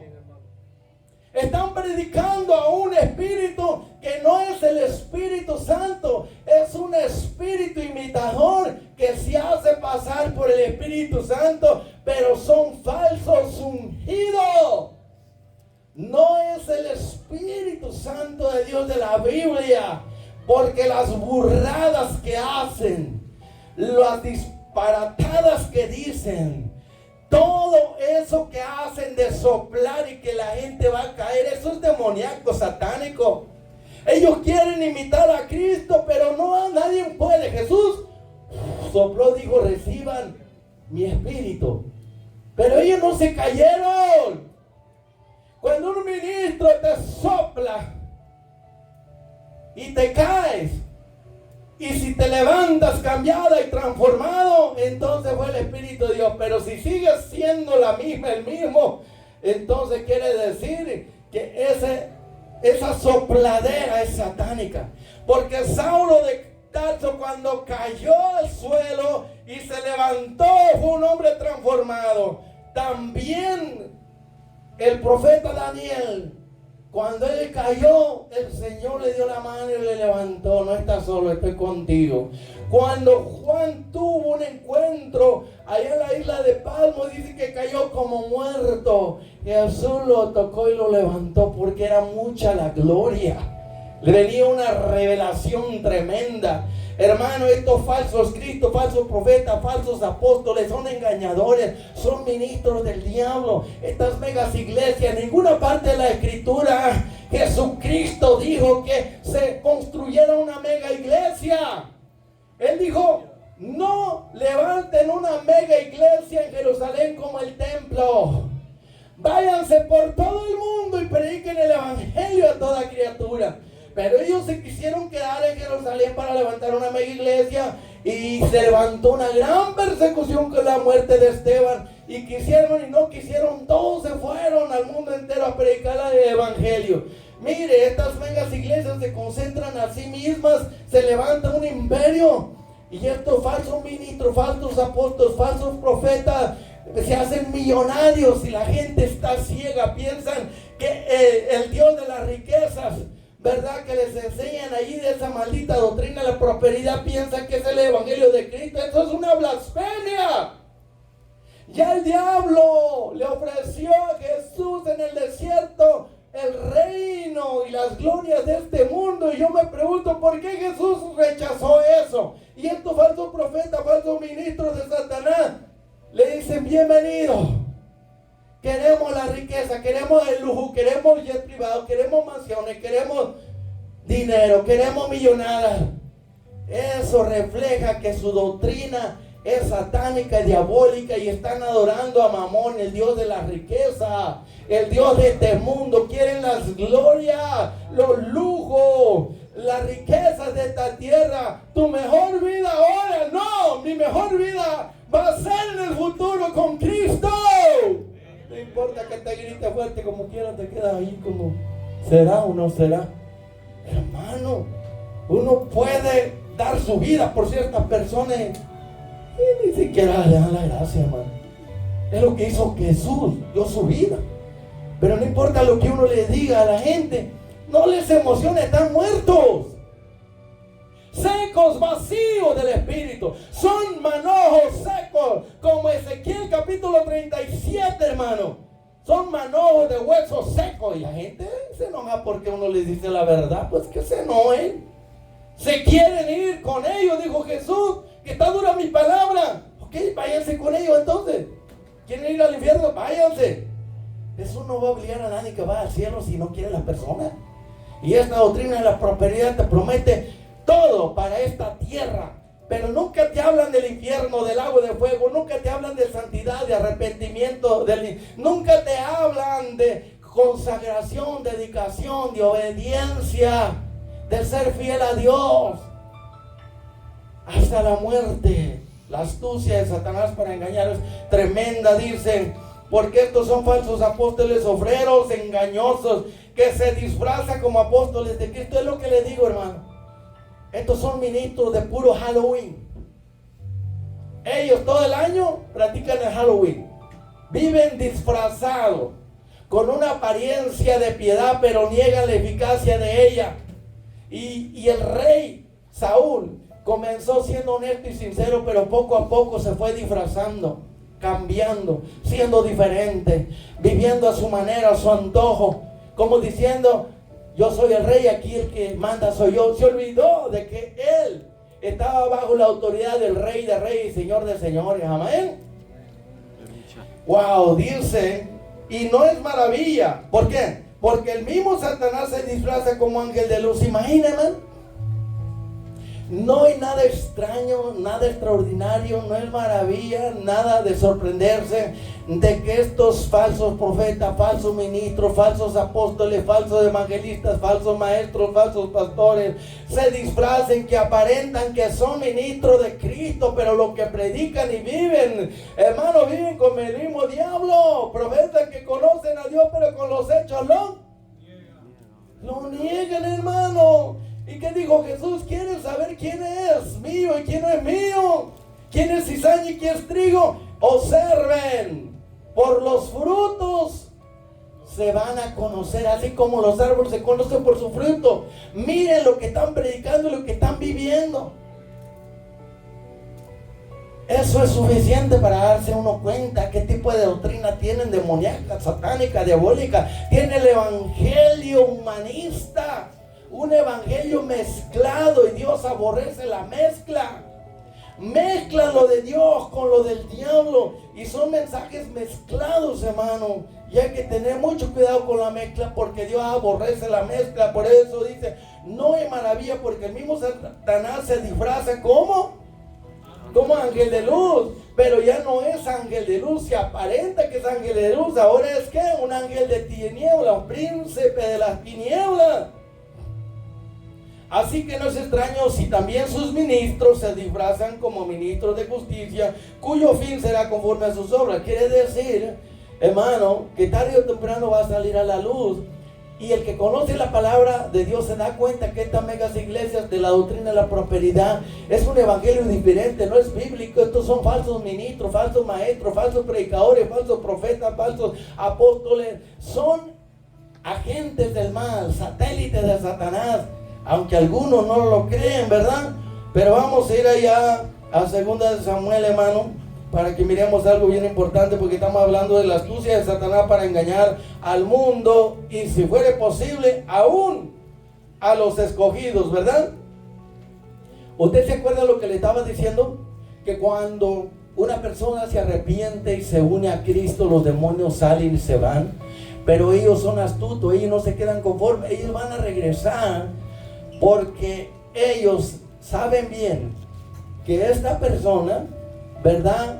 Están predicando a un espíritu que no es el Espíritu Santo. Es un espíritu imitador que se hace pasar por el Espíritu Santo, pero son falsos ungidos. No es el Espíritu Santo de Dios de la Biblia, porque las burradas que hacen, las disparatadas que dicen, todo eso que hacen de soplar y que la gente va a caer, eso es demoníaco, satánico. Ellos quieren imitar a Cristo, pero no, nadie puede. Jesús sopló, dijo, reciban mi espíritu. Pero ellos no se cayeron. Cuando un ministro te sopla y te caes, y si te levantas cambiada y transformado, entonces fue el Espíritu de Dios. Pero si sigues siendo el mismo, entonces quiere decir que esa sopladera es satánica. Porque Saulo de Tarso, cuando cayó al suelo y se levantó, fue un hombre transformado. También el profeta Daniel, cuando él cayó, el Señor le dio la mano y le levantó. No estás solo, estoy contigo. Cuando Juan tuvo un encuentro allá en la isla de Palmo, dice que cayó como muerto. Jesús lo tocó y lo levantó porque era mucha la gloria. Le venía una revelación tremenda. Hermano, estos falsos Cristos, falsos profetas, falsos apóstoles son engañadores, son ministros del diablo. Estas megas iglesias, en ninguna parte de la escritura Jesucristo dijo que se construyera una mega iglesia. Él dijo, no levanten una mega iglesia en Jerusalén como el templo. Váyanse por todo el mundo y prediquen el evangelio a toda criatura. Pero ellos se quisieron quedar en Jerusalén para levantar una mega iglesia, y se levantó una gran persecución con la muerte de Esteban, y quisieron y no quisieron, todos se fueron al mundo entero a predicar el evangelio. Mire, estas megas iglesias se concentran a sí mismas, se levanta un imperio, y estos falsos ministros, falsos apóstoles, falsos profetas se hacen millonarios, y la gente está ciega, piensan que el Dios de las riquezas, ¿verdad?, que les enseñan allí de esa maldita doctrina de la prosperidad, piensan que es el evangelio de Cristo. Eso es una blasfemia. Ya el diablo le ofreció a Jesús en el desierto el reino y las glorias de este mundo, y yo me pregunto por qué Jesús rechazó eso. Y estos falsos profetas, falsos ministros de Satanás le dicen, bienvenido. Queremos la riqueza, queremos el lujo, queremos jet privado, queremos mansiones, queremos dinero, queremos millonadas. Eso refleja que su doctrina es satánica y diabólica, y están adorando a Mamón, el Dios de la riqueza, el Dios de este mundo. Quieren las glorias, los lujos, las riquezas de esta tierra. Tu mejor vida ahora, no, mi mejor vida va a ser en el futuro con Cristo. No importa que te grite fuerte como quieras, te quedas ahí como, ¿será o no será? Hermano, uno puede dar su vida por ciertas personas y ni siquiera le dan la gracia, hermano. Es lo que hizo Jesús, dio su vida. Pero no importa lo que uno le diga a la gente, no les emociona, están muertos, secos, vacíos del espíritu. Son manojos secos, como Ezequiel capítulo 37, hermano. Son manojos de huesos secos, y la gente se enoja porque uno les dice la verdad. Pues que se enojen, se quieren ir con ellos, dijo Jesús, que está dura mi palabra. Ok, váyanse con ellos entonces. ¿Quieren ir al infierno? Váyanse. Eso no va a obligar a nadie que vaya al cielo si no quieren las personas. Y esta doctrina de la prosperidad te promete todo para esta tierra, pero nunca te hablan del infierno, del agua de fuego, nunca te hablan de santidad, de arrepentimiento, nunca te hablan de consagración, dedicación, de obediencia, de ser fiel a Dios hasta la muerte. La astucia de Satanás para engañar es tremenda, dicen, porque estos son falsos apóstoles, obreros engañosos, que se disfrazan como apóstoles de Cristo. Es lo que le digo, hermano. Estos son ministros de puro Halloween. Ellos todo el año practican el Halloween. Viven disfrazados, con una apariencia de piedad, pero niegan la eficacia de ella. Y el rey Saúl comenzó siendo honesto y sincero, pero poco a poco se fue disfrazando, cambiando, siendo diferente, viviendo a su manera, a su antojo, como diciendo: yo soy el rey, aquí el que manda soy yo. Se olvidó de que él estaba bajo la autoridad del rey de reyes y señor de señores. Amén. Wow, dice, y no es maravilla. ¿Por qué? Porque el mismo Satanás se disfraza como ángel de luz. Imagínense. No hay nada extraño, nada extraordinario, no es maravilla, nada de sorprenderse de que estos falsos profetas, falsos ministros, falsos apóstoles, falsos evangelistas, falsos maestros, falsos pastores se disfracen, que aparentan que son ministros de Cristo, pero lo que predican y viven, hermano, viven con el mismo diablo. Profetas que conocen a Dios, pero con los hechos lo niegan, hermano. ¿Y qué dijo Jesús? ¿Quieren saber quién es mío y quién no es mío? ¿Quién es cizaña y quién es trigo? Observen, por los frutos se van a conocer, así como los árboles se conocen por su fruto. Miren lo que están predicando y lo que están viviendo. Eso es suficiente para darse uno cuenta qué tipo de doctrina tienen, demoníaca, satánica, diabólica. Tiene el evangelio humanista, un evangelio mezclado, y Dios aborrece la mezcla. Mezclan lo de Dios con lo del diablo, y son mensajes mezclados, hermano. Y hay que tener mucho cuidado con la mezcla, porque Dios aborrece la mezcla. Por eso dice, no es maravilla, porque el mismo Satanás se disfraza como ángel de luz, pero ya no es ángel de luz. Se aparenta que es ángel de luz, ahora es que un ángel de tiniebla, un príncipe de las tinieblas. Así que no es extraño si también sus ministros se disfrazan como ministros de justicia, cuyo fin será conforme a sus obras. Quiere decir, hermano, que tarde o temprano va a salir a la luz. Y el que conoce la palabra de Dios se da cuenta que estas megas iglesias de la doctrina de la prosperidad es un evangelio diferente, no es bíblico. Estos son falsos ministros, falsos maestros, falsos predicadores, falsos profetas, falsos apóstoles. Son agentes del mal, satélites de Satanás. Aunque algunos no lo creen, ¿verdad? Pero vamos a ir allá a 2 de Samuel, hermano, para que miremos algo bien importante, porque estamos hablando de la astucia de Satanás para engañar al mundo, y si fuere posible, aún a los escogidos, ¿verdad? ¿Usted se acuerda lo que le estaba diciendo? Que cuando una persona se arrepiente y se une a Cristo, los demonios salen y se van. Pero ellos son astutos, ellos no se quedan conformes, ellos van a regresar. Porque ellos saben bien que esta persona, ¿verdad?,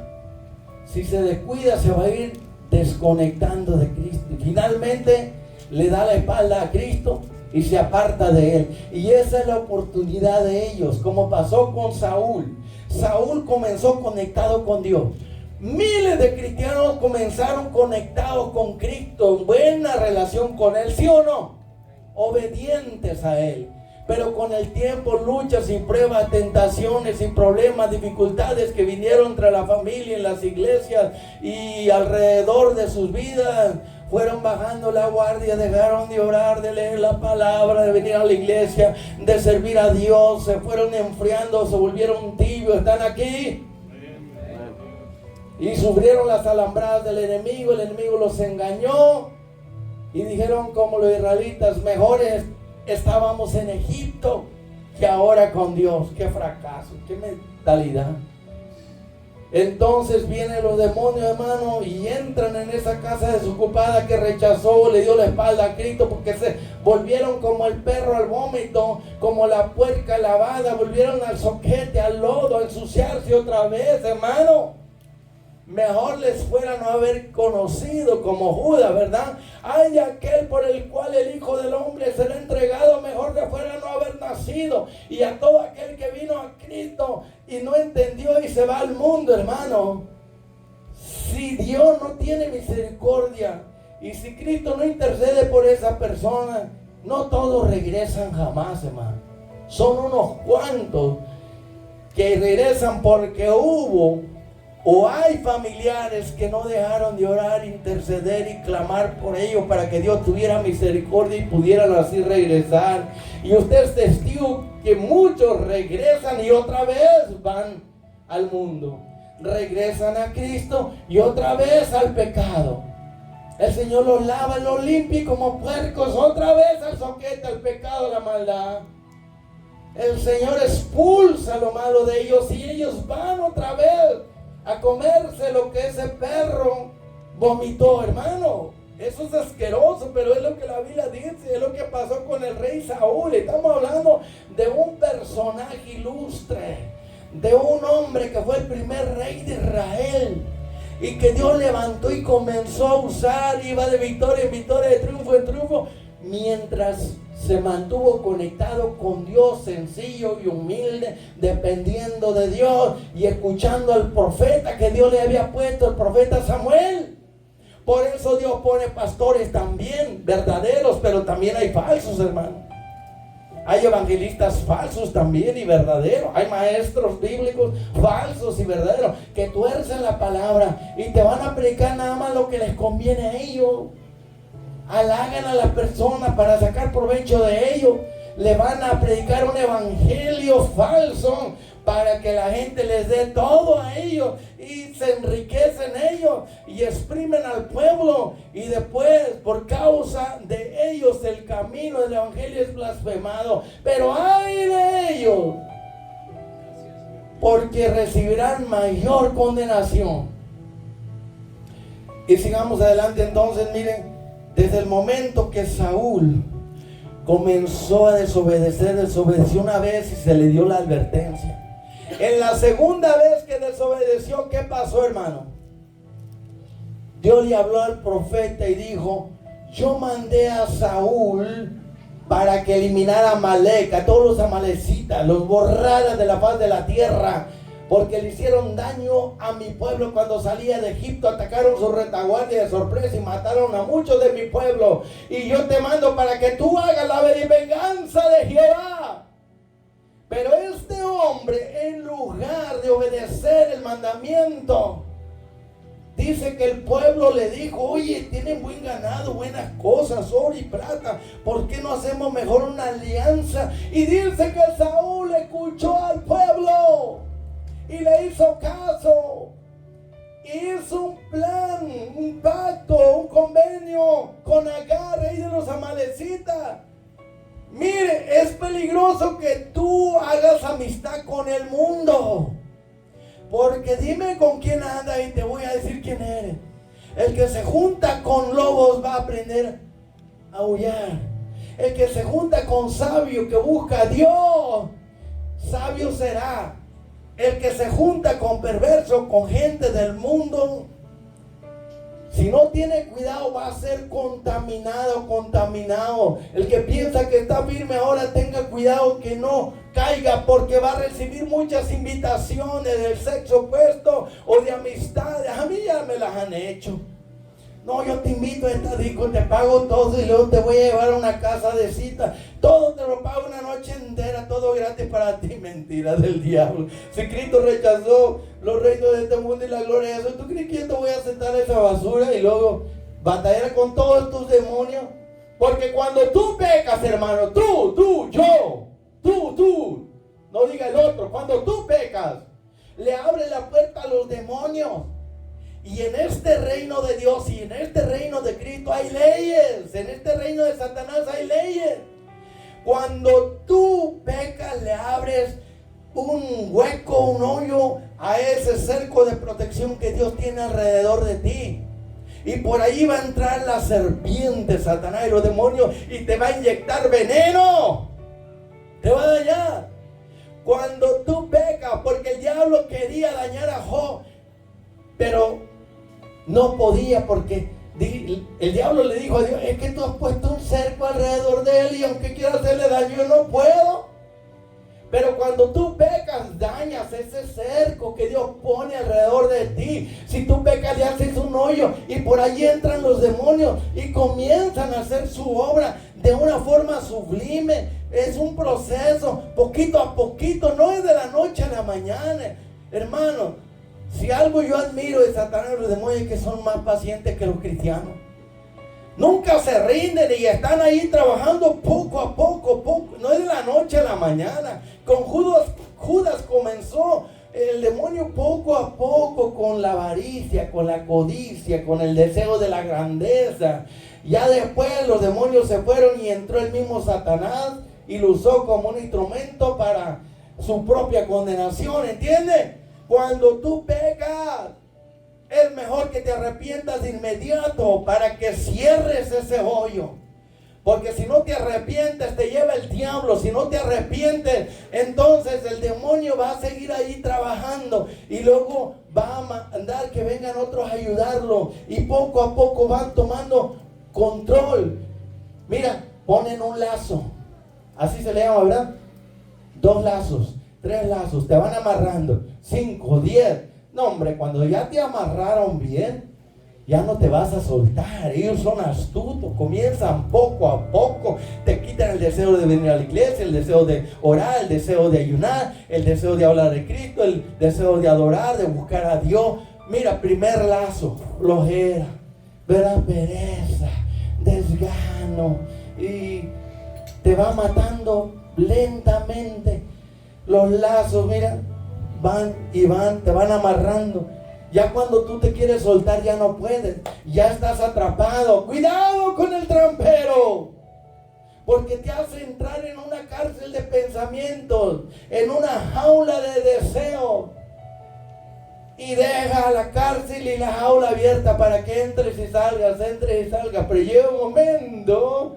si se descuida se va a ir desconectando de Cristo. Y finalmente le da la espalda a Cristo y se aparta de Él. Y esa es la oportunidad de ellos, como pasó con Saúl. Saúl comenzó conectado con Dios. Miles de cristianos comenzaron conectados con Cristo, en buena relación con Él, ¿sí o no? Obedientes a Él. Pero con el tiempo, luchas y pruebas, tentaciones y problemas, dificultades que vinieron entre la familia, en las iglesias y alrededor de sus vidas, fueron bajando la guardia, dejaron de orar, de leer la palabra, de venir a la iglesia, de servir a Dios, se fueron enfriando, se volvieron tibios. ¿Están aquí? Y sufrieron las alambradas del enemigo. El enemigo los engañó y dijeron como los israelitas: mejores estábamos en Egipto que ahora con Dios. Qué fracaso, qué mentalidad. Entonces vienen los demonios, hermano, y entran en esa casa desocupada que rechazó, le dio la espalda a Cristo, porque se volvieron como el perro al vómito, como la puerca lavada, volvieron al zoquete, al lodo, a ensuciarse otra vez, hermano. Mejor les fuera no haber conocido, como Judas, ¿verdad? Ay, aquel por el cual el Hijo del Hombre será entregado, mejor le fuera no haber nacido. nacido y a todo aquel que vino a Cristo y no entendió y se va al mundo, hermano. Si Dios no tiene misericordia y si Cristo no intercede por esa persona, no todos regresan jamás, hermano. Son unos cuantos que regresan porque hubo o hay familiares que no dejaron de orar, interceder y clamar por ellos para que Dios tuviera misericordia y pudieran así regresar. Y usted es testigo que muchos regresan y otra vez van al mundo. Regresan a Cristo y otra vez al pecado. El Señor los lava, los limpia como puercos, otra vez al soquete, al pecado, a la maldad. El Señor expulsa lo malo de ellos y ellos van otra vez a comerse lo que ese perro vomitó, hermano. Eso es asqueroso, pero es lo que la Biblia dice, es lo que pasó con el rey Saúl. Estamos hablando de un personaje ilustre, de un hombre que fue el primer rey de Israel y que Dios levantó y comenzó a usar, iba de victoria en victoria, de triunfo en triunfo, mientras se mantuvo conectado con Dios, sencillo y humilde, dependiendo de Dios y escuchando al profeta que Dios le había puesto, el profeta Samuel. Por eso Dios pone pastores también, verdaderos, pero también hay falsos, hermano. Hay evangelistas falsos también y verdaderos. Hay maestros bíblicos falsos y verdaderos que tuercen la palabra y te van a predicar nada más lo que les conviene a ellos. Halagan a las personas para sacar provecho de ellos. Le van a predicar un evangelio falso para que la gente les dé todo a ellos y se enriquecen ellos y exprimen al pueblo, y después por causa de ellos el camino del evangelio es blasfemado. Pero ay de ellos, porque recibirán mayor condenación. Y sigamos adelante entonces. Miren, desde el momento que Saúl comenzó a desobedeció una vez y se le dio la advertencia. En la segunda vez que desobedeció, ¿qué pasó, hermano? Dios le habló al profeta y dijo: yo mandé a Saúl para que eliminara a Amalek, a todos los amalecitas, los borrara de la faz de la tierra, porque le hicieron daño a mi pueblo cuando salía de Egipto. Atacaron su retaguardia de sorpresa y mataron a muchos de mi pueblo. Y yo te mando para que tú hagas la venganza de Jehová. Pero este hombre, en lugar de obedecer el mandamiento, dice que el pueblo le dijo: oye, tienen buen ganado, buenas cosas, oro y plata, ¿por qué no hacemos mejor una alianza? Y dice que Saúl escuchó al pueblo y le hizo caso. Hizo un plan, un pacto, un convenio con Agar, rey de los amalecitas. Mire, es peligroso que tú hagas amistad con el mundo, porque dime con quién andas y te voy a decir quién eres. El que se junta con lobos va a aprender a aullar. El que se junta con sabio que busca a Dios, sabio será. El que se junta con perverso, con gente del mundo, si no tiene cuidado va a ser contaminado. El que piensa que está firme ahora, tenga cuidado que no caiga, porque va a recibir muchas invitaciones del sexo opuesto o de amistades. A mí ya me las han hecho. No, yo te invito a esta disco, te pago todo y luego te voy a llevar a una casa de cita. Todo te lo pago una noche entera, todo gratis para ti. Mentira del diablo. Si Cristo rechazó los reinos de este mundo y la gloria de eso, ¿tú crees que yo te voy a aceptar esa basura y luego batallar con todos tus demonios? Porque cuando tú pecas, hermano, tú, no diga el otro, cuando tú pecas, le abres la puerta a los demonios. Y en este reino de Dios y en este reino de Cristo hay leyes. En este reino de Satanás hay leyes. Cuando tú pecas, le abres un hueco, un hoyo a ese cerco de protección que Dios tiene alrededor de ti. Y por ahí va a entrar la serpiente, Satanás y los demonios, y te va a inyectar veneno. Te va a dañar. Cuando tú pecas, porque el diablo quería dañar a Job, pero no podía, porque el diablo le dijo a Dios: es que tú has puesto un cerco alrededor de él y aunque quiera hacerle daño, yo no puedo. Pero cuando tú pecas, dañas ese cerco que Dios pone alrededor de ti. Si tú pecas, le haces un hoyo y por ahí entran los demonios y comienzan a hacer su obra de una forma sublime. Es un proceso, poquito a poquito, no es de la noche a la mañana. Hermano, si algo yo admiro de Satanás y los demonios es que son más pacientes que los cristianos. Nunca se rinden y están ahí trabajando poco a poco, no es de la noche a la mañana. Con Judas comenzó el demonio poco a poco con la avaricia, con la codicia, con el deseo de la grandeza. Ya después los demonios se fueron y entró el mismo Satanás y lo usó como un instrumento para su propia condenación, ¿entiendes? Cuando tú pecas, es mejor que te arrepientas de inmediato para que cierres ese hoyo. Porque si no te arrepientes, te lleva el diablo. Si no te arrepientes, entonces el demonio va a seguir ahí trabajando. Y luego va a mandar que vengan otros a ayudarlo. Y poco a poco van tomando control. Mira, ponen un lazo. Así se le llama, ¿verdad? 2 lazos, 3 lazos. Te van amarrando. 5, 10. No, hombre, cuando ya te amarraron bien, ya no te vas a soltar. Ellos son astutos, comienzan poco a poco, te quitan el deseo de venir a la iglesia, el deseo de orar, el deseo de ayunar, el deseo de hablar de Cristo, el deseo de adorar, de buscar a Dios. Mira, primer lazo, flojera, ¿verdad? Pereza, desgano, y te va matando lentamente. Los lazos, mira, van y van, te van amarrando. Ya cuando tú te quieres soltar ya no puedes, ya estás atrapado. Cuidado con el trampero, porque te hace entrar en una cárcel de pensamientos, en una jaula de deseos, y deja la cárcel y la jaula abierta para que entres y salgas, pero llega un momento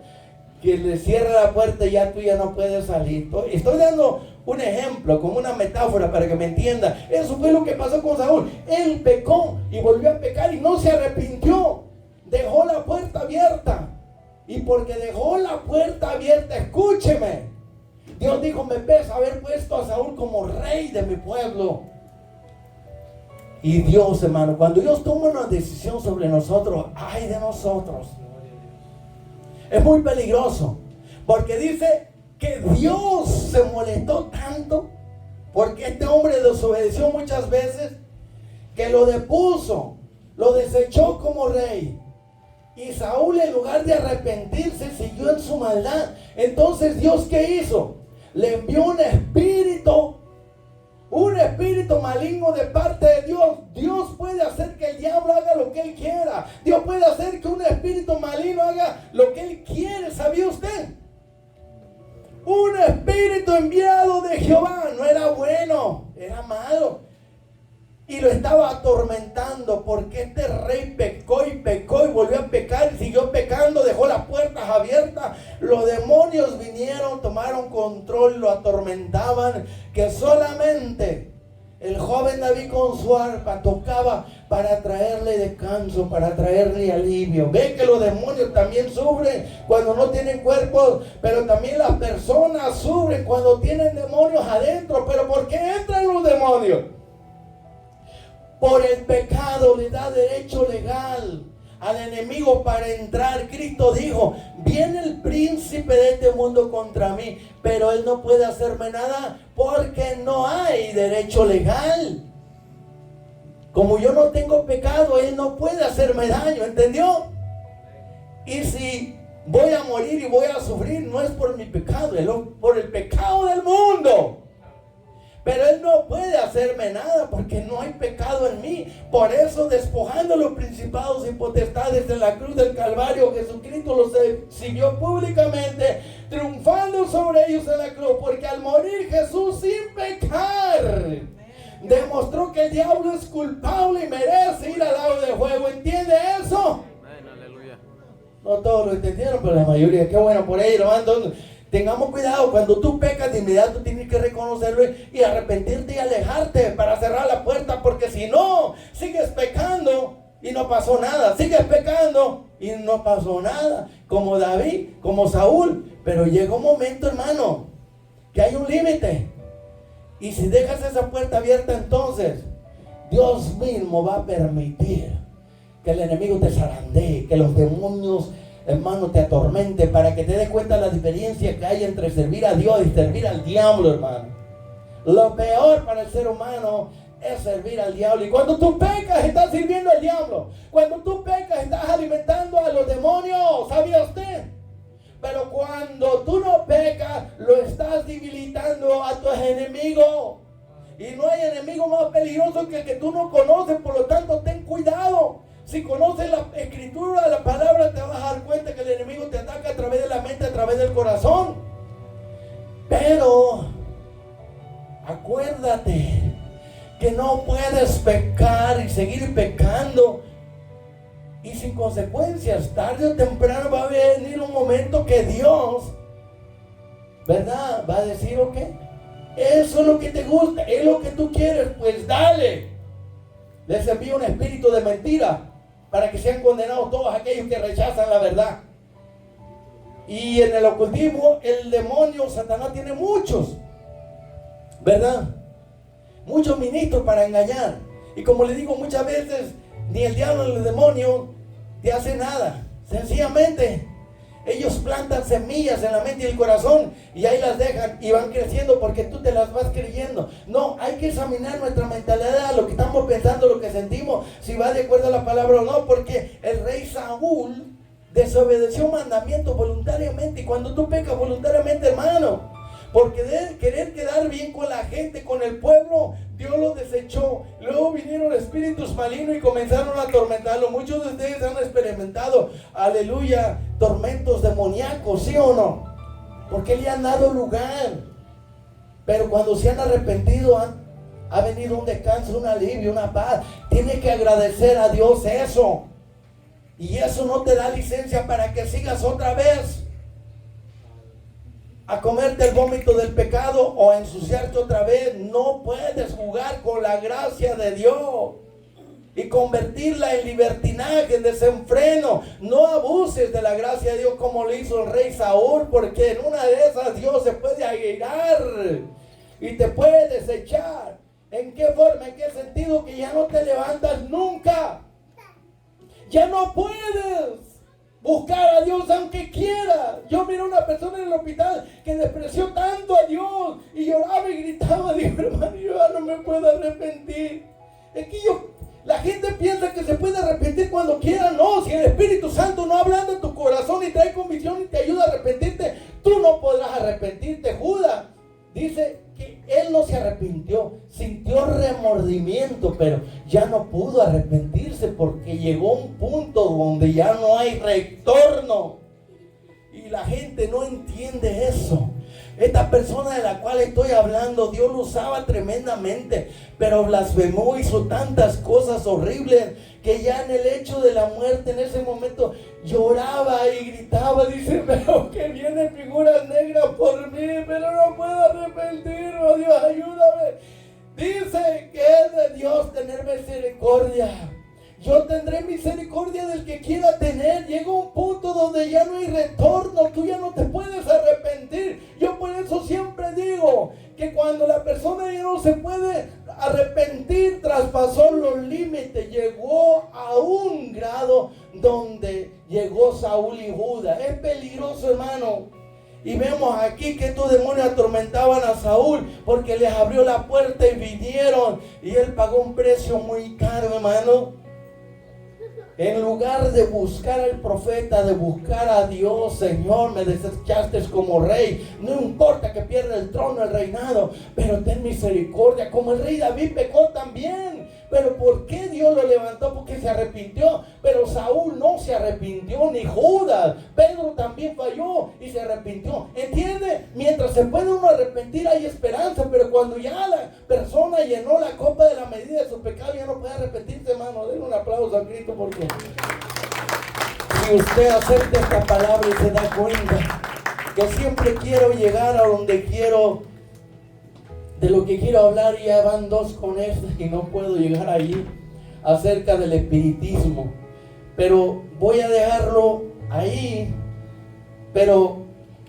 que le cierra la puerta y ya tú ya no puedes salir. Estoy dando un ejemplo, como una metáfora para que me entienda. Eso fue lo que pasó con Saúl. Él pecó y volvió a pecar y no se arrepintió. Dejó la puerta abierta. Y porque dejó la puerta abierta, escúcheme, Dios dijo, me pesa haber puesto a Saúl como rey de mi pueblo. Y Dios, hermano, cuando Dios toma una decisión sobre nosotros, ay de nosotros. Es muy peligroso, porque dice que Dios se molestó tanto porque este hombre desobedeció muchas veces, que lo depuso, lo desechó como rey. Y Saúl, en lugar de arrepentirse, siguió en su maldad. Entonces Dios, ¿qué hizo? Le envió un espíritu maligno de parte de Dios. Dios puede hacer que el diablo haga lo que él quiera. Dios puede hacer que un espíritu maligno haga lo que él quiere. ¿Sabía usted? Un espíritu enviado de Jehová no era bueno, era malo. Y lo estaba atormentando porque este rey pecó y volvió a pecar y siguió pecando, dejó las puertas abiertas. Los demonios vinieron, tomaron control, lo atormentaban, que solamente el joven David con su arpa tocaba para traerle descanso, para traerle alivio. Ve que los demonios también sufren cuando no tienen cuerpos, pero también las personas sufren cuando tienen demonios adentro. ¿Pero por qué entran los demonios? Por el pecado le da derecho legal al enemigo para entrar. Cristo dijo, viene el príncipe de este mundo contra mí, pero él no puede hacerme nada porque no hay derecho legal. Como yo no tengo pecado, él no puede hacerme daño, ¿entendió? Y si voy a morir y voy a sufrir, no es por mi pecado, es por el pecado del mundo. Pero él no puede hacerme nada porque no hay pecado en mí. Por eso, despojando los principados y potestades en la cruz del Calvario, Jesucristo los exhibió públicamente, triunfando sobre ellos en la cruz. Porque al morir Jesús sin pecar, demostró que el diablo es culpable y merece ir al lago de fuego. ¿Entiende eso? Aleluya. No todos lo entendieron, pero la mayoría. Qué bueno por ello, hermano. Tengamos cuidado, cuando tú pecas de inmediato tienes que reconocerlo y arrepentirte y alejarte para cerrar la puerta, porque si no, sigues pecando y no pasó nada, sigues pecando y no pasó nada, como David, como Saúl. Pero llega un momento, hermano, que hay un límite. Y si dejas esa puerta abierta, entonces Dios mismo va a permitir que el enemigo te zarandee, que los demonios, hermano, te atormente, para que te des cuenta la diferencia que hay entre servir a Dios y servir al diablo, hermano. Lo peor para el ser humano es servir al diablo. Y cuando tú pecas, estás sirviendo al diablo. Cuando tú pecas, estás alimentando a los demonios. ¿Sabía usted? Pero cuando tú no pecas, lo estás debilitando a tus enemigos. Y no hay enemigo más peligroso que el que tú no conoces. Por lo tanto, ten cuidado. Si conoces la escritura, la palabra, te vas a dar cuenta que el enemigo te ataca a través de la mente, a través del corazón. Pero acuérdate que no puedes pecar y seguir pecando y sin consecuencias. Tarde o temprano va a venir un momento que Dios, ¿verdad?, va a decir, ok, eso es lo que te gusta, es lo que tú quieres, pues dale. Les envío un espíritu de mentira para que sean condenados todos aquellos que rechazan la verdad. Y en el ocultismo, el demonio, Satanás, tiene muchos, ¿verdad? Muchos ministros para engañar. Y como les digo, muchas veces ni el diablo ni el demonio te hace nada. Sencillamente ellos plantan semillas en la mente y el corazón y ahí las dejan y van creciendo porque tú te las vas creyendo. No, hay que examinar nuestra mentalidad, lo que estamos pensando, lo que sentimos, si va de acuerdo a la palabra o no, porque el rey Saúl desobedeció un mandamiento voluntariamente. Y cuando tú pecas voluntariamente, hermano, porque de querer quedar bien con la gente, con el pueblo, Dios lo desechó. Luego vinieron espíritus malignos y comenzaron a atormentarlo. Muchos de ustedes han experimentado, aleluya, tormentos demoníacos, ¿sí o no? Porque le han dado lugar. Pero cuando se han arrepentido, ha venido un descanso, un alivio, una paz. Tienes que agradecer a Dios eso. Y eso no te da licencia para que sigas otra vez a comerte el vómito del pecado o a ensuciarte otra vez. No puedes jugar con la gracia de Dios y convertirla en libertinaje, en desenfreno. No abuses de la gracia de Dios como le hizo el rey Saúl, porque en una de esas Dios se puede airar y te puede desechar. ¿En qué forma? ¿En qué sentido? Que ya no te levantas nunca. Ya no puedes buscar a Dios aunque quiera. Yo miré a una persona en el hospital que despreció tanto a Dios y lloraba y gritaba. Digo, hermano, yo ya no me puedo arrepentir. Es que la gente piensa que se puede arrepentir cuando quiera. No, si el Espíritu Santo no habla en tu corazón y trae convicción y te ayuda a arrepentirte, tú no podrás arrepentirte. Judas dice que él no se arrepintió, sintió remordimiento, pero ya no pudo arrepentirse porque llegó a un punto donde ya no hay retorno. Y la gente no entiende eso. Esta persona de la cual estoy hablando, Dios lo usaba tremendamente, pero blasfemó, hizo tantas cosas horribles que ya en el hecho de la muerte, en ese momento, lloraba y gritaba. Dice, veo que vienen figuras negras por mí, pero no puedo arrepentirme. Oh Dios, ayúdame. Dice que es de Dios tener misericordia. Yo tendré misericordia del que quiera tener. Llega un punto donde ya no hay retorno. Tú ya no te puedes arrepentir. Yo por eso siempre digo que cuando la persona ya no se puede arrepentir, traspasó los límites, llegó a un grado donde llegó Saúl y Judas. Es peligroso, hermano. Y vemos aquí que estos demonios atormentaban a Saúl porque les abrió la puerta y vinieron. Y él pagó un precio muy caro, hermano. En lugar de buscar al profeta, de buscar a Dios, Señor, me desechaste como rey. No importa que pierda el trono, el reinado, pero ten misericordia. Como el rey David pecó también. Pero ¿por qué Dios lo levantó? Porque se arrepintió. Pero Saúl no se arrepintió, ni Judas. Pedro también falló y se arrepintió. ¿Entiende? Mientras se puede uno arrepentir hay esperanza, pero cuando ya la persona llenó la copa de la medida de su pecado, ya no puede arrepentirse, hermano. Denle un aplauso a Cristo porque si usted acepta esta palabra y se da cuenta que siempre quiero llegar a donde quiero, de lo que quiero hablar, ya van dos con esto y no puedo llegar allí, acerca del espiritismo, pero voy a dejarlo ahí. Pero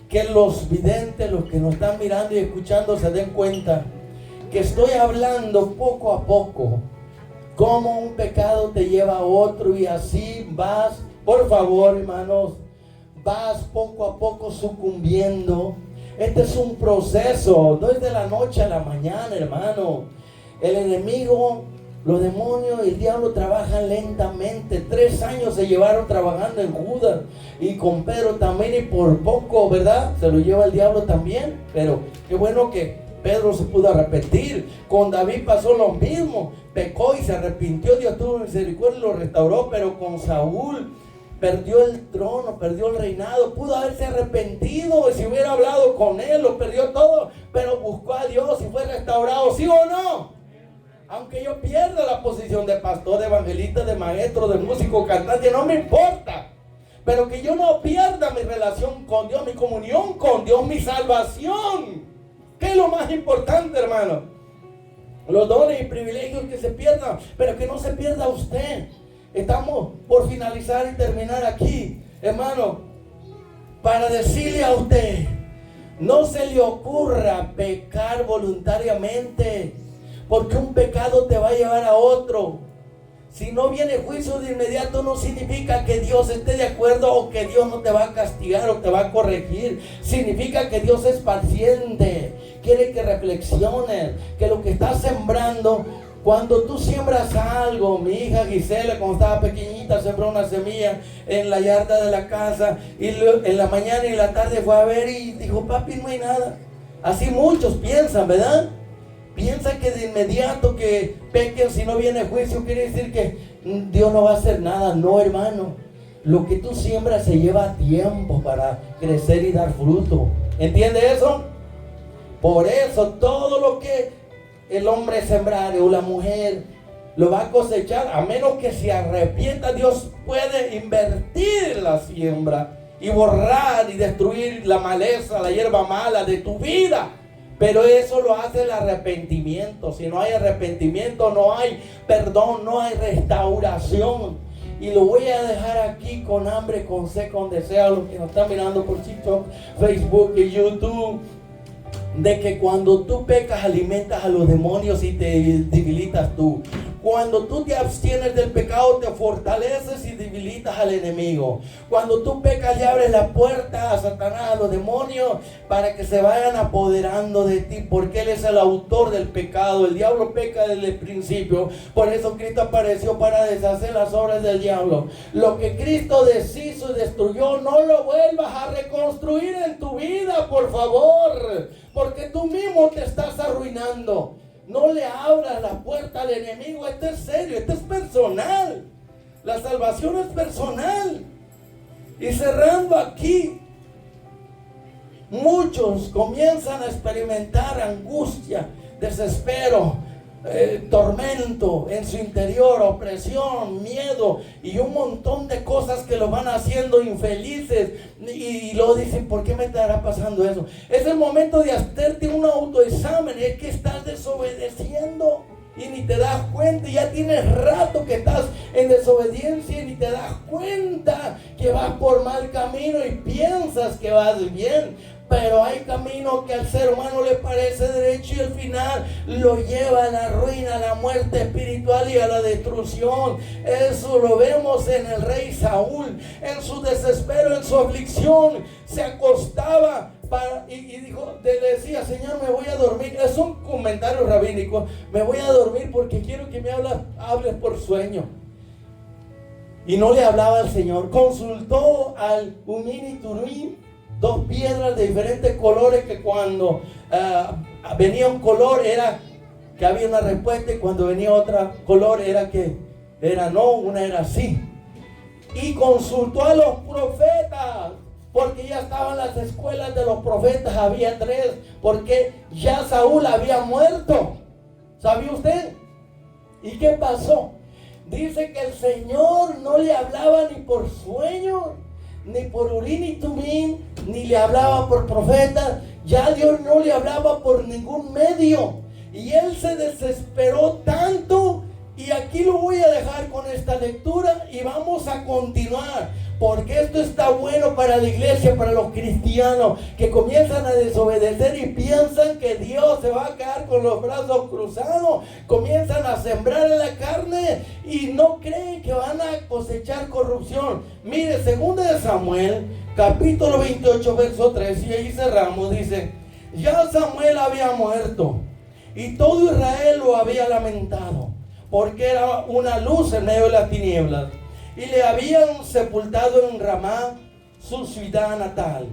que los videntes, los que nos están mirando y escuchando, se den cuenta que estoy hablando poco a poco. Cómo un pecado te lleva a otro y así vas, por favor, hermanos, vas poco a poco sucumbiendo. Este es un proceso, no es de la noche a la mañana, hermano. El enemigo, los demonios y el diablo trabajan lentamente. 3 años se llevaron trabajando en Judas y con Pedro también, y por poco, ¿verdad? Se lo lleva el diablo también. Pero qué bueno que Pedro se pudo arrepentir. Con David pasó lo mismo. Pecó y se arrepintió. Dios tuvo misericordia y lo restauró. Pero con Saúl perdió el trono, perdió el reinado. Pudo haberse arrepentido y si hubiera hablado con él, lo perdió todo. Pero buscó a Dios y fue restaurado. ¿Sí o no? Aunque yo pierda la posición de pastor, de evangelista, de maestro, de músico, cantante, no me importa. Pero que yo no pierda mi relación con Dios, mi comunión con Dios, mi salvación. ¿Qué es lo más importante, hermano? Los dones y privilegios que se pierdan, pero que no se pierda usted. Estamos por finalizar y terminar aquí, hermano, para decirle a usted, no se le ocurra pecar voluntariamente, porque un pecado te va a llevar a otro. Si no viene juicio de inmediato, no significa que Dios esté de acuerdo o que Dios no te va a castigar o te va a corregir. Significa que Dios es paciente, quiere que reflexiones, que lo que estás sembrando, cuando tú siembras algo, mi hija Gisela, cuando estaba pequeñita, sembró una semilla en la yarda de la casa y en la mañana y en la tarde fue a ver y dijo, papi, no hay nada. Así muchos piensan, ¿verdad? Piensa que de inmediato que pequen, si no viene juicio, quiere decir que Dios no va a hacer nada. No, hermano. Lo que tú siembras se lleva tiempo para crecer y dar fruto. ¿Entiende eso? Por eso todo lo que el hombre sembrare o la mujer lo va a cosechar, a menos que se arrepienta. Dios puede invertir la siembra y borrar y destruir la maleza, la hierba mala de tu vida. Pero eso lo hace el arrepentimiento. Si no hay arrepentimiento, no hay perdón, no hay restauración. Y lo voy a dejar aquí con hambre, con sed, con deseo a los que nos están mirando por TikTok, Facebook y YouTube. De que cuando tú pecas alimentas a los demonios y te debilitas tú. Cuando tú te abstienes del pecado te fortaleces y debilitas al enemigo. Cuando tú pecas le abres la puerta a Satanás, a los demonios, para que se vayan apoderando de ti, porque él es el autor del pecado. El diablo peca desde el principio. Por eso Cristo apareció para deshacer las obras del diablo. Lo que Cristo deshizo y destruyó, no lo vuelvas a reconstruir en tu vida, por favor, porque tú mismo te estás arruinando. No le abras la puerta al enemigo. Esto es serio, esto es personal. La salvación es personal. Y cerrando aquí, muchos comienzan a experimentar angustia, desespero, tormento en su interior, opresión, miedo y un montón de cosas que lo van haciendo infelices, y luego dicen, ¿por qué me estará pasando eso? Es el momento de hacerte un autoexamen. Es que estás desobedeciendo y ni te das cuenta. Ya tienes rato que estás en desobediencia y ni te das cuenta que vas por mal camino y piensas que vas bien. Pero hay camino que al ser humano le parece derecho y al final lo lleva a la ruina, a la muerte espiritual y a la destrucción. Eso lo vemos en el rey Saúl. En su desespero, en su aflicción, se acostaba y dijo, le decía, Señor, me voy a dormir. Es un comentario rabínico. Me voy a dormir porque quiero que me hables por sueño. Y no le hablaba al Señor. Consultó al Umim y Tumim, 2 piedras de diferentes colores, que cuando venía un color era que había una respuesta, y cuando venía otra color era que era no, una era sí. Y consultó a los profetas, porque ya estaban las escuelas de los profetas, había 3, porque ya Saúl había muerto. ¿Sabía usted? ¿Y qué pasó? Dice que el Señor no le hablaba ni por sueño, ni por Urim y Tumim, ni le hablaba por profeta. Ya Dios no le hablaba por ningún medio. Y él se desesperó tanto. Y aquí lo voy a dejar con esta lectura y vamos a continuar. Porque esto está bueno para la iglesia, para los cristianos que comienzan a desobedecer y piensan que Dios se va a quedar con los brazos cruzados. Comienzan a sembrar en la carne y no creen que van a cosechar corrupción. Mire, 2 de Samuel, capítulo 28, verso 3, y ahí cerramos, dice: ya Samuel había muerto y todo Israel lo había lamentado, porque era una luz en medio de las tinieblas. Y le habían sepultado en Ramá, su ciudad natal.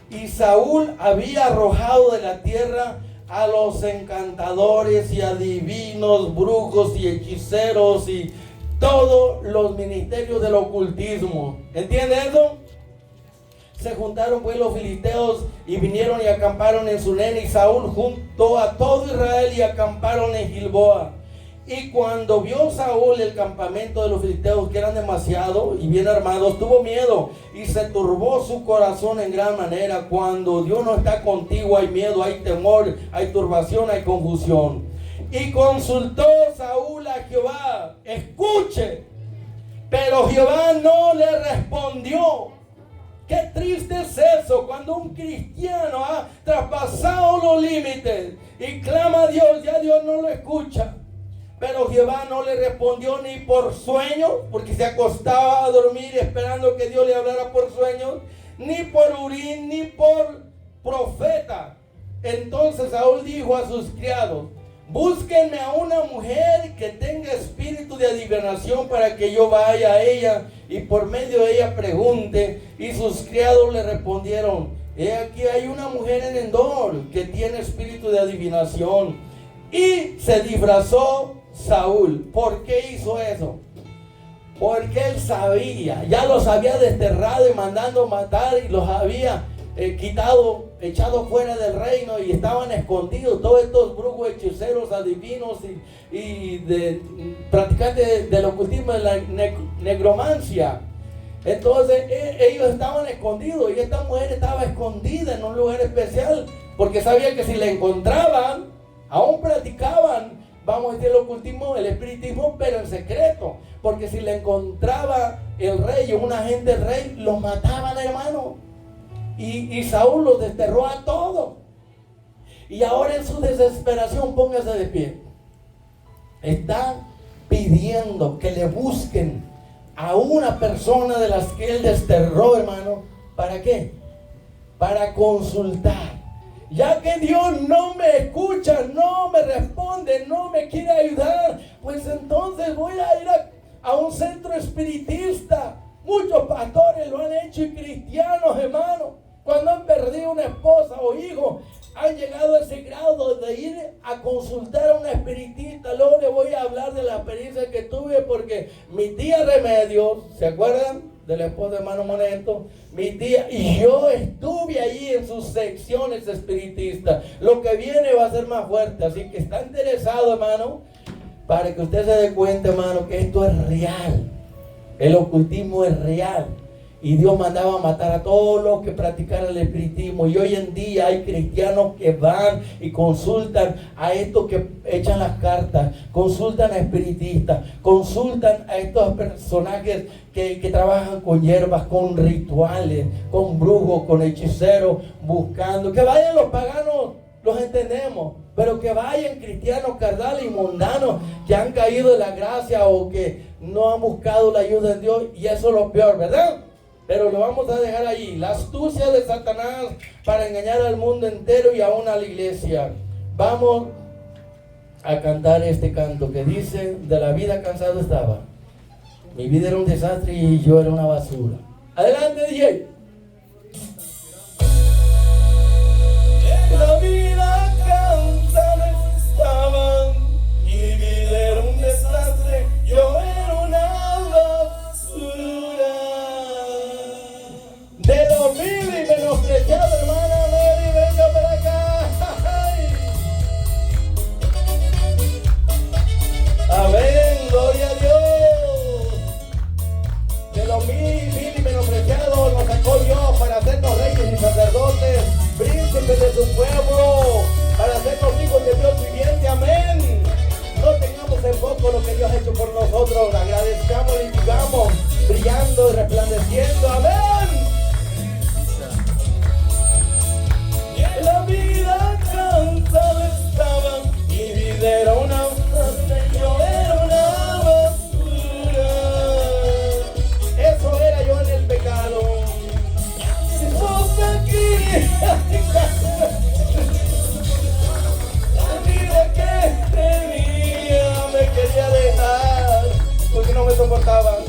Y Saúl había arrojado de la tierra a los encantadores y adivinos, brujos y hechiceros y todos los ministerios del ocultismo. ¿Entiende eso? Se juntaron pues los filisteos y vinieron y acamparon en Sunem, y Saúl juntó a todo Israel y acamparon en Gilboa. Y cuando vio Saúl el campamento de los filisteos, que eran demasiado y bien armados, tuvo miedo y se turbó su corazón en gran manera. Cuando Dios no está contigo, hay miedo, hay temor, hay turbación, hay confusión. Y consultó Saúl a Jehová, escuche, pero Jehová no le respondió. Qué triste es eso, cuando un cristiano ha traspasado los límites y clama a Dios, ya Dios no lo escucha. Pero Jehová no le respondió ni por sueño, porque se acostaba a dormir esperando que Dios le hablara por sueños, ni por Urim, ni por profeta. Entonces Saúl dijo a sus criados: búsquenme a una mujer que tenga espíritu de adivinación para que yo vaya a ella y por medio de ella pregunte. Y sus criados le respondieron: he aquí hay una mujer en Endor que tiene espíritu de adivinación. Y se disfrazó Saúl. ¿Por qué hizo eso? Porque él sabía, ya los había desterrado y mandando matar, y los había quitado, echado fuera del reino, y estaban escondidos todos estos brujos, hechiceros, adivinos y de practicantes del ocultismo, de la negromancia. Entonces ellos estaban escondidos, y esta mujer estaba escondida en un lugar especial, porque sabía que si la encontraban, aún practicaban, vamos a decir, el ocultismo, el espiritismo, pero en secreto. Porque si le encontraba el rey o un agente del rey, los mataban, hermano. Y Saúl los desterró a todos. Y ahora en su desesperación, póngase de pie. Está pidiendo que le busquen a una persona de las que él desterró, hermano. ¿Para qué? Para consultar. Ya que Dios no me escucha, no me responde, no me quiere ayudar, pues entonces voy a ir a un centro espiritista. Muchos pastores lo han hecho, y cristianos, hermano, cuando han perdido una esposa o hijo, han llegado a ese grado de ir a consultar a un espiritista. Luego les voy a hablar de la experiencia que tuve, porque mi tía Remedios, ¿se acuerdan del esposo de hermano Moneto? Mi tía y yo estuve allí en sus secciones espiritistas. Lo que viene va a ser más fuerte, así que está interesado, hermano, para que usted se dé cuenta, hermano, que esto es real. El ocultismo es real. Y Dios mandaba matar a todos los que practicaran el espiritismo. Y hoy en día hay cristianos que van y consultan a estos que echan las cartas, consultan a espiritistas, consultan a estos personajes que trabajan con hierbas, con rituales, con brujos, con hechiceros, buscando. Que vayan los paganos, los entendemos, pero que vayan cristianos carnales y mundanos que han caído de la gracia o que no han buscado la ayuda de Dios. Y eso es lo peor, ¿verdad? Pero lo vamos a dejar ahí. La astucia de Satanás para engañar al mundo entero y aún a la iglesia. Vamos a cantar este canto que dice: de la vida cansado estaba. Mi vida era un desastre y yo era una basura. Adelante, DJ. La vida cansada estaba. Mi vida era un desastre. Yo era una basura. De lo vil y menospreciado, hermana Mary, venga para acá. Amén, gloria a Dios. De lo vil y menospreciado nos sacó trabajaban.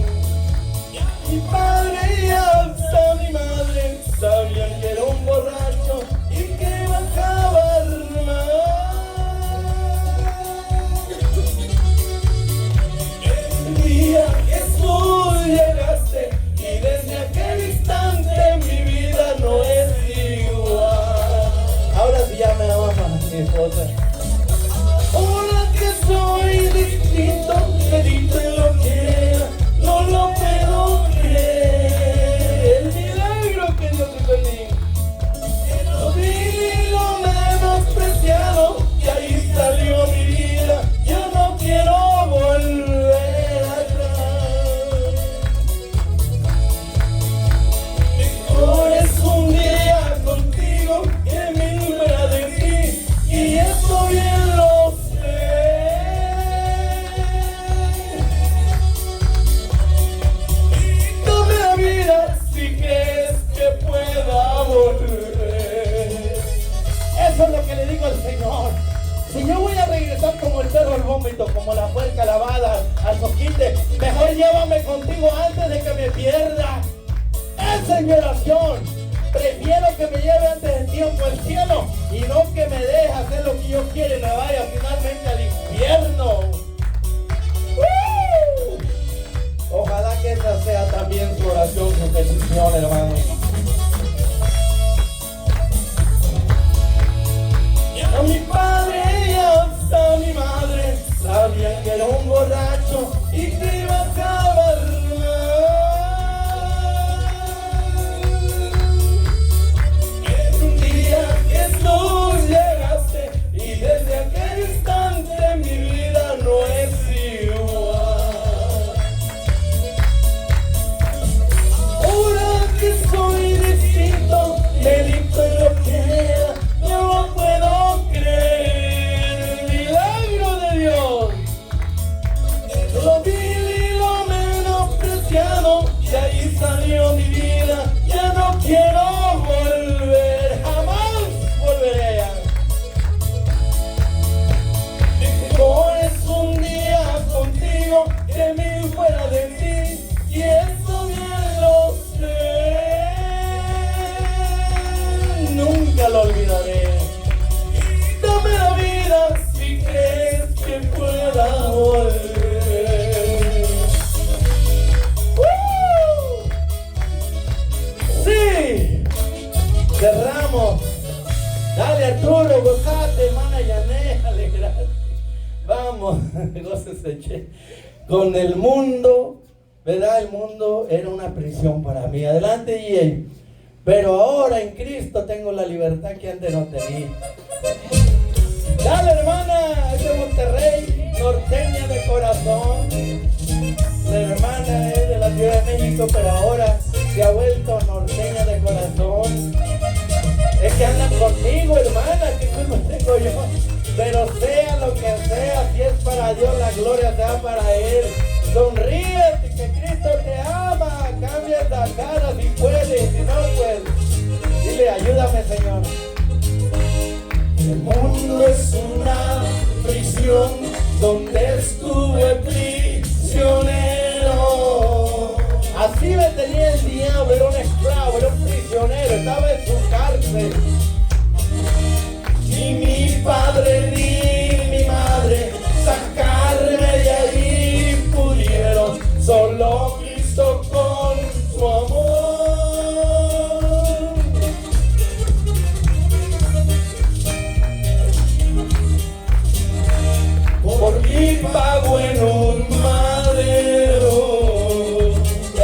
Mi padre y hasta mi madre sabían que era un borracho y que iba a acabar mal. El día que tú llegaste y desde aquel instante mi vida no es igual. Ahora sí ya me ama mi esposa. Ahora que soy distinto, me dice lo que era, no lo puedo creer. El milagro que Dios hizo en mí. Lo vi y lo menospreciado y ahí salió mi vida. Yo no quiero volver atrás. Mejor es un día contigo que mil fuera de ti, y eso bien lo sé. Dame la vida si crees que pueda volver. Eso es lo que le digo al Señor. Si yo voy a regresar como el perro al vómito, como la puerca lavada al soquite, mejor llévame contigo antes de que me pierda. Esa es mi oración. Prefiero que me lleve antes de tiempo al cielo y no que me deje hacer lo que yo quiera y me vaya finalmente al infierno. Ojalá que esa sea también su oración, su petición, hermano. A mi padre y hasta mi madre sabían que era un borracho y que iba a acabar mal. Un día que tú llegaste y desde aquel instante mi vida no es igual. Ahora que soy distinto, me dicto en lo que era, yo no puedo creer el milagro de Dios. Lo vil y lo menospreciado, y ahí salió mi vida. Ya no quiero volver, jamás volveré. Mejor es un día contigo que mil fuera de ti, y eso bien lo sé. Nunca lo olvidaré. Dame la vida si crees que pueda volver. ¡Sí! Cerramos. Dale Arturo, gozate, hermana Yané, alegrate. Vamos, gócese, che. Con el mundo, ¿verdad? El mundo era una prisión para mí. Adelante, DJ. Pero ahora en Cristo tengo la libertad que antes no tenía. Dale, hermana, es de Monterrey, norteña de corazón. La hermana es de la Ciudad de México, pero ahora se ha vuelto norteña de corazón. Es que andan conmigo, hermana, que culpa tengo yo. Pero sea lo que sea, si es para Dios, la gloria sea para Él. Sonríete, que Cristo te ama. Cambia esa cara si puedes, si no, pues dile, ayúdame, Señor. El mundo es una prisión donde estuve prisionero. Así me tenía el diablo, era un esclavo, era un prisionero, estaba en su cárcel. Ni mi padre ni mi madre sacarme de ahí pudieron, solo Cristo con su amor. Por mi pago en un madero,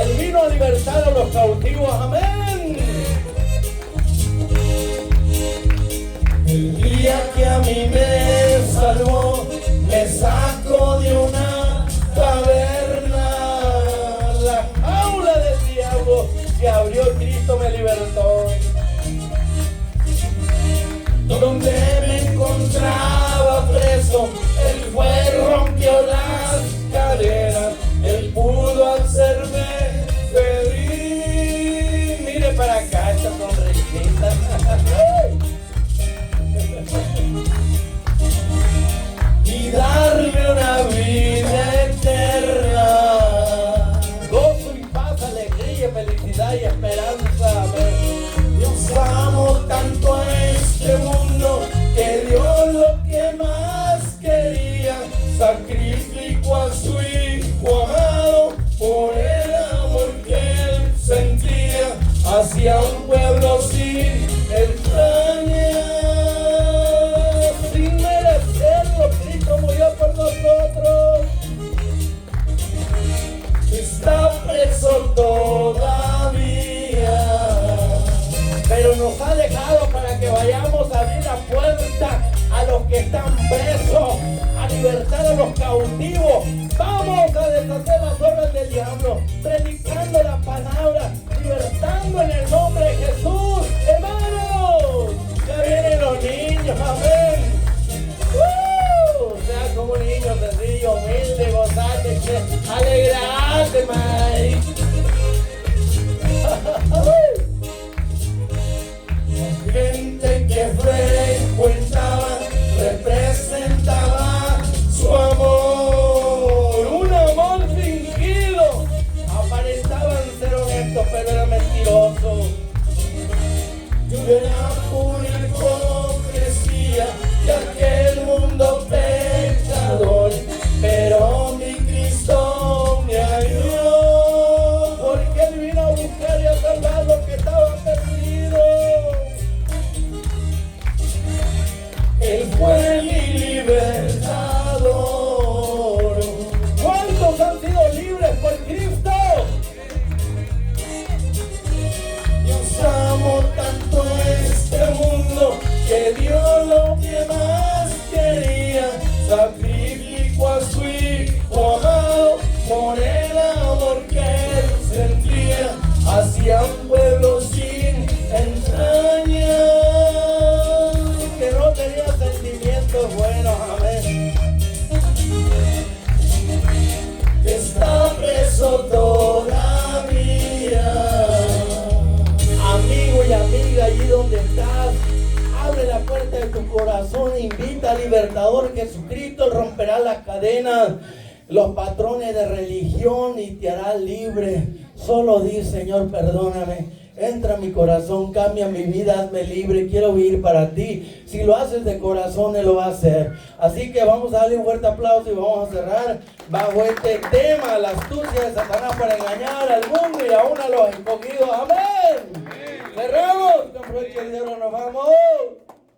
Él vino a libertar a los cautivos, amén. El día que a mí me salvó, me sacó de una taberna. La jaula del diablo se abrió, Cristo me libertó. Donde me encontraba preso, Él fue, rompió las cadenas, Él pudo hacerme feliz. Mire para acá esta sonrisita. dejado para que vayamos a abrir la puerta a los que están presos, a libertar a los cautivos. Vamos a deshacer las obras del diablo, predicando la palabra, libertando en el nombre de Jesús. Hermanos, ya vienen los niños, amén. Sea como un niño sencillo, humilde, gozate, alegrate, Mike. Gente que frecuentaba, representaba su amor, un amor fingido. Aparentaban ser honestos, pero eran mentirosos. Era pura hipocresía de aquel mundo pecador, pero mi Cristo me ayudó, porque Él vino a buscar y a salvar los que estaban perdidos. Él fue mi libertador. ¿Cuántos han sido libres por Cristo? Dios amó tanto este mundo que dio lo que más quería, sacrificó a su hijo amado por el amor que él sentía hacia un pueblo sin entrañas, que no tenía sentimientos buenos, amén, que está preso todavía. Amigo y amiga, allí donde estás, abre la puerta de tu corazón, invita al libertador Jesucristo. Él romperá las cadenas, los patrones de religión y te hará libre. Solo di: Señor, perdóname, entra a mi corazón, cambia mi vida, hazme libre, quiero vivir para ti. Si lo haces de corazón, Él lo va a hacer. Así que vamos a darle un fuerte aplauso y vamos a cerrar bajo este tema: la astucia de Satanás para engañar al mundo y aún a los escogidos. Amén. Cerramos, con broche de oro nos vamos.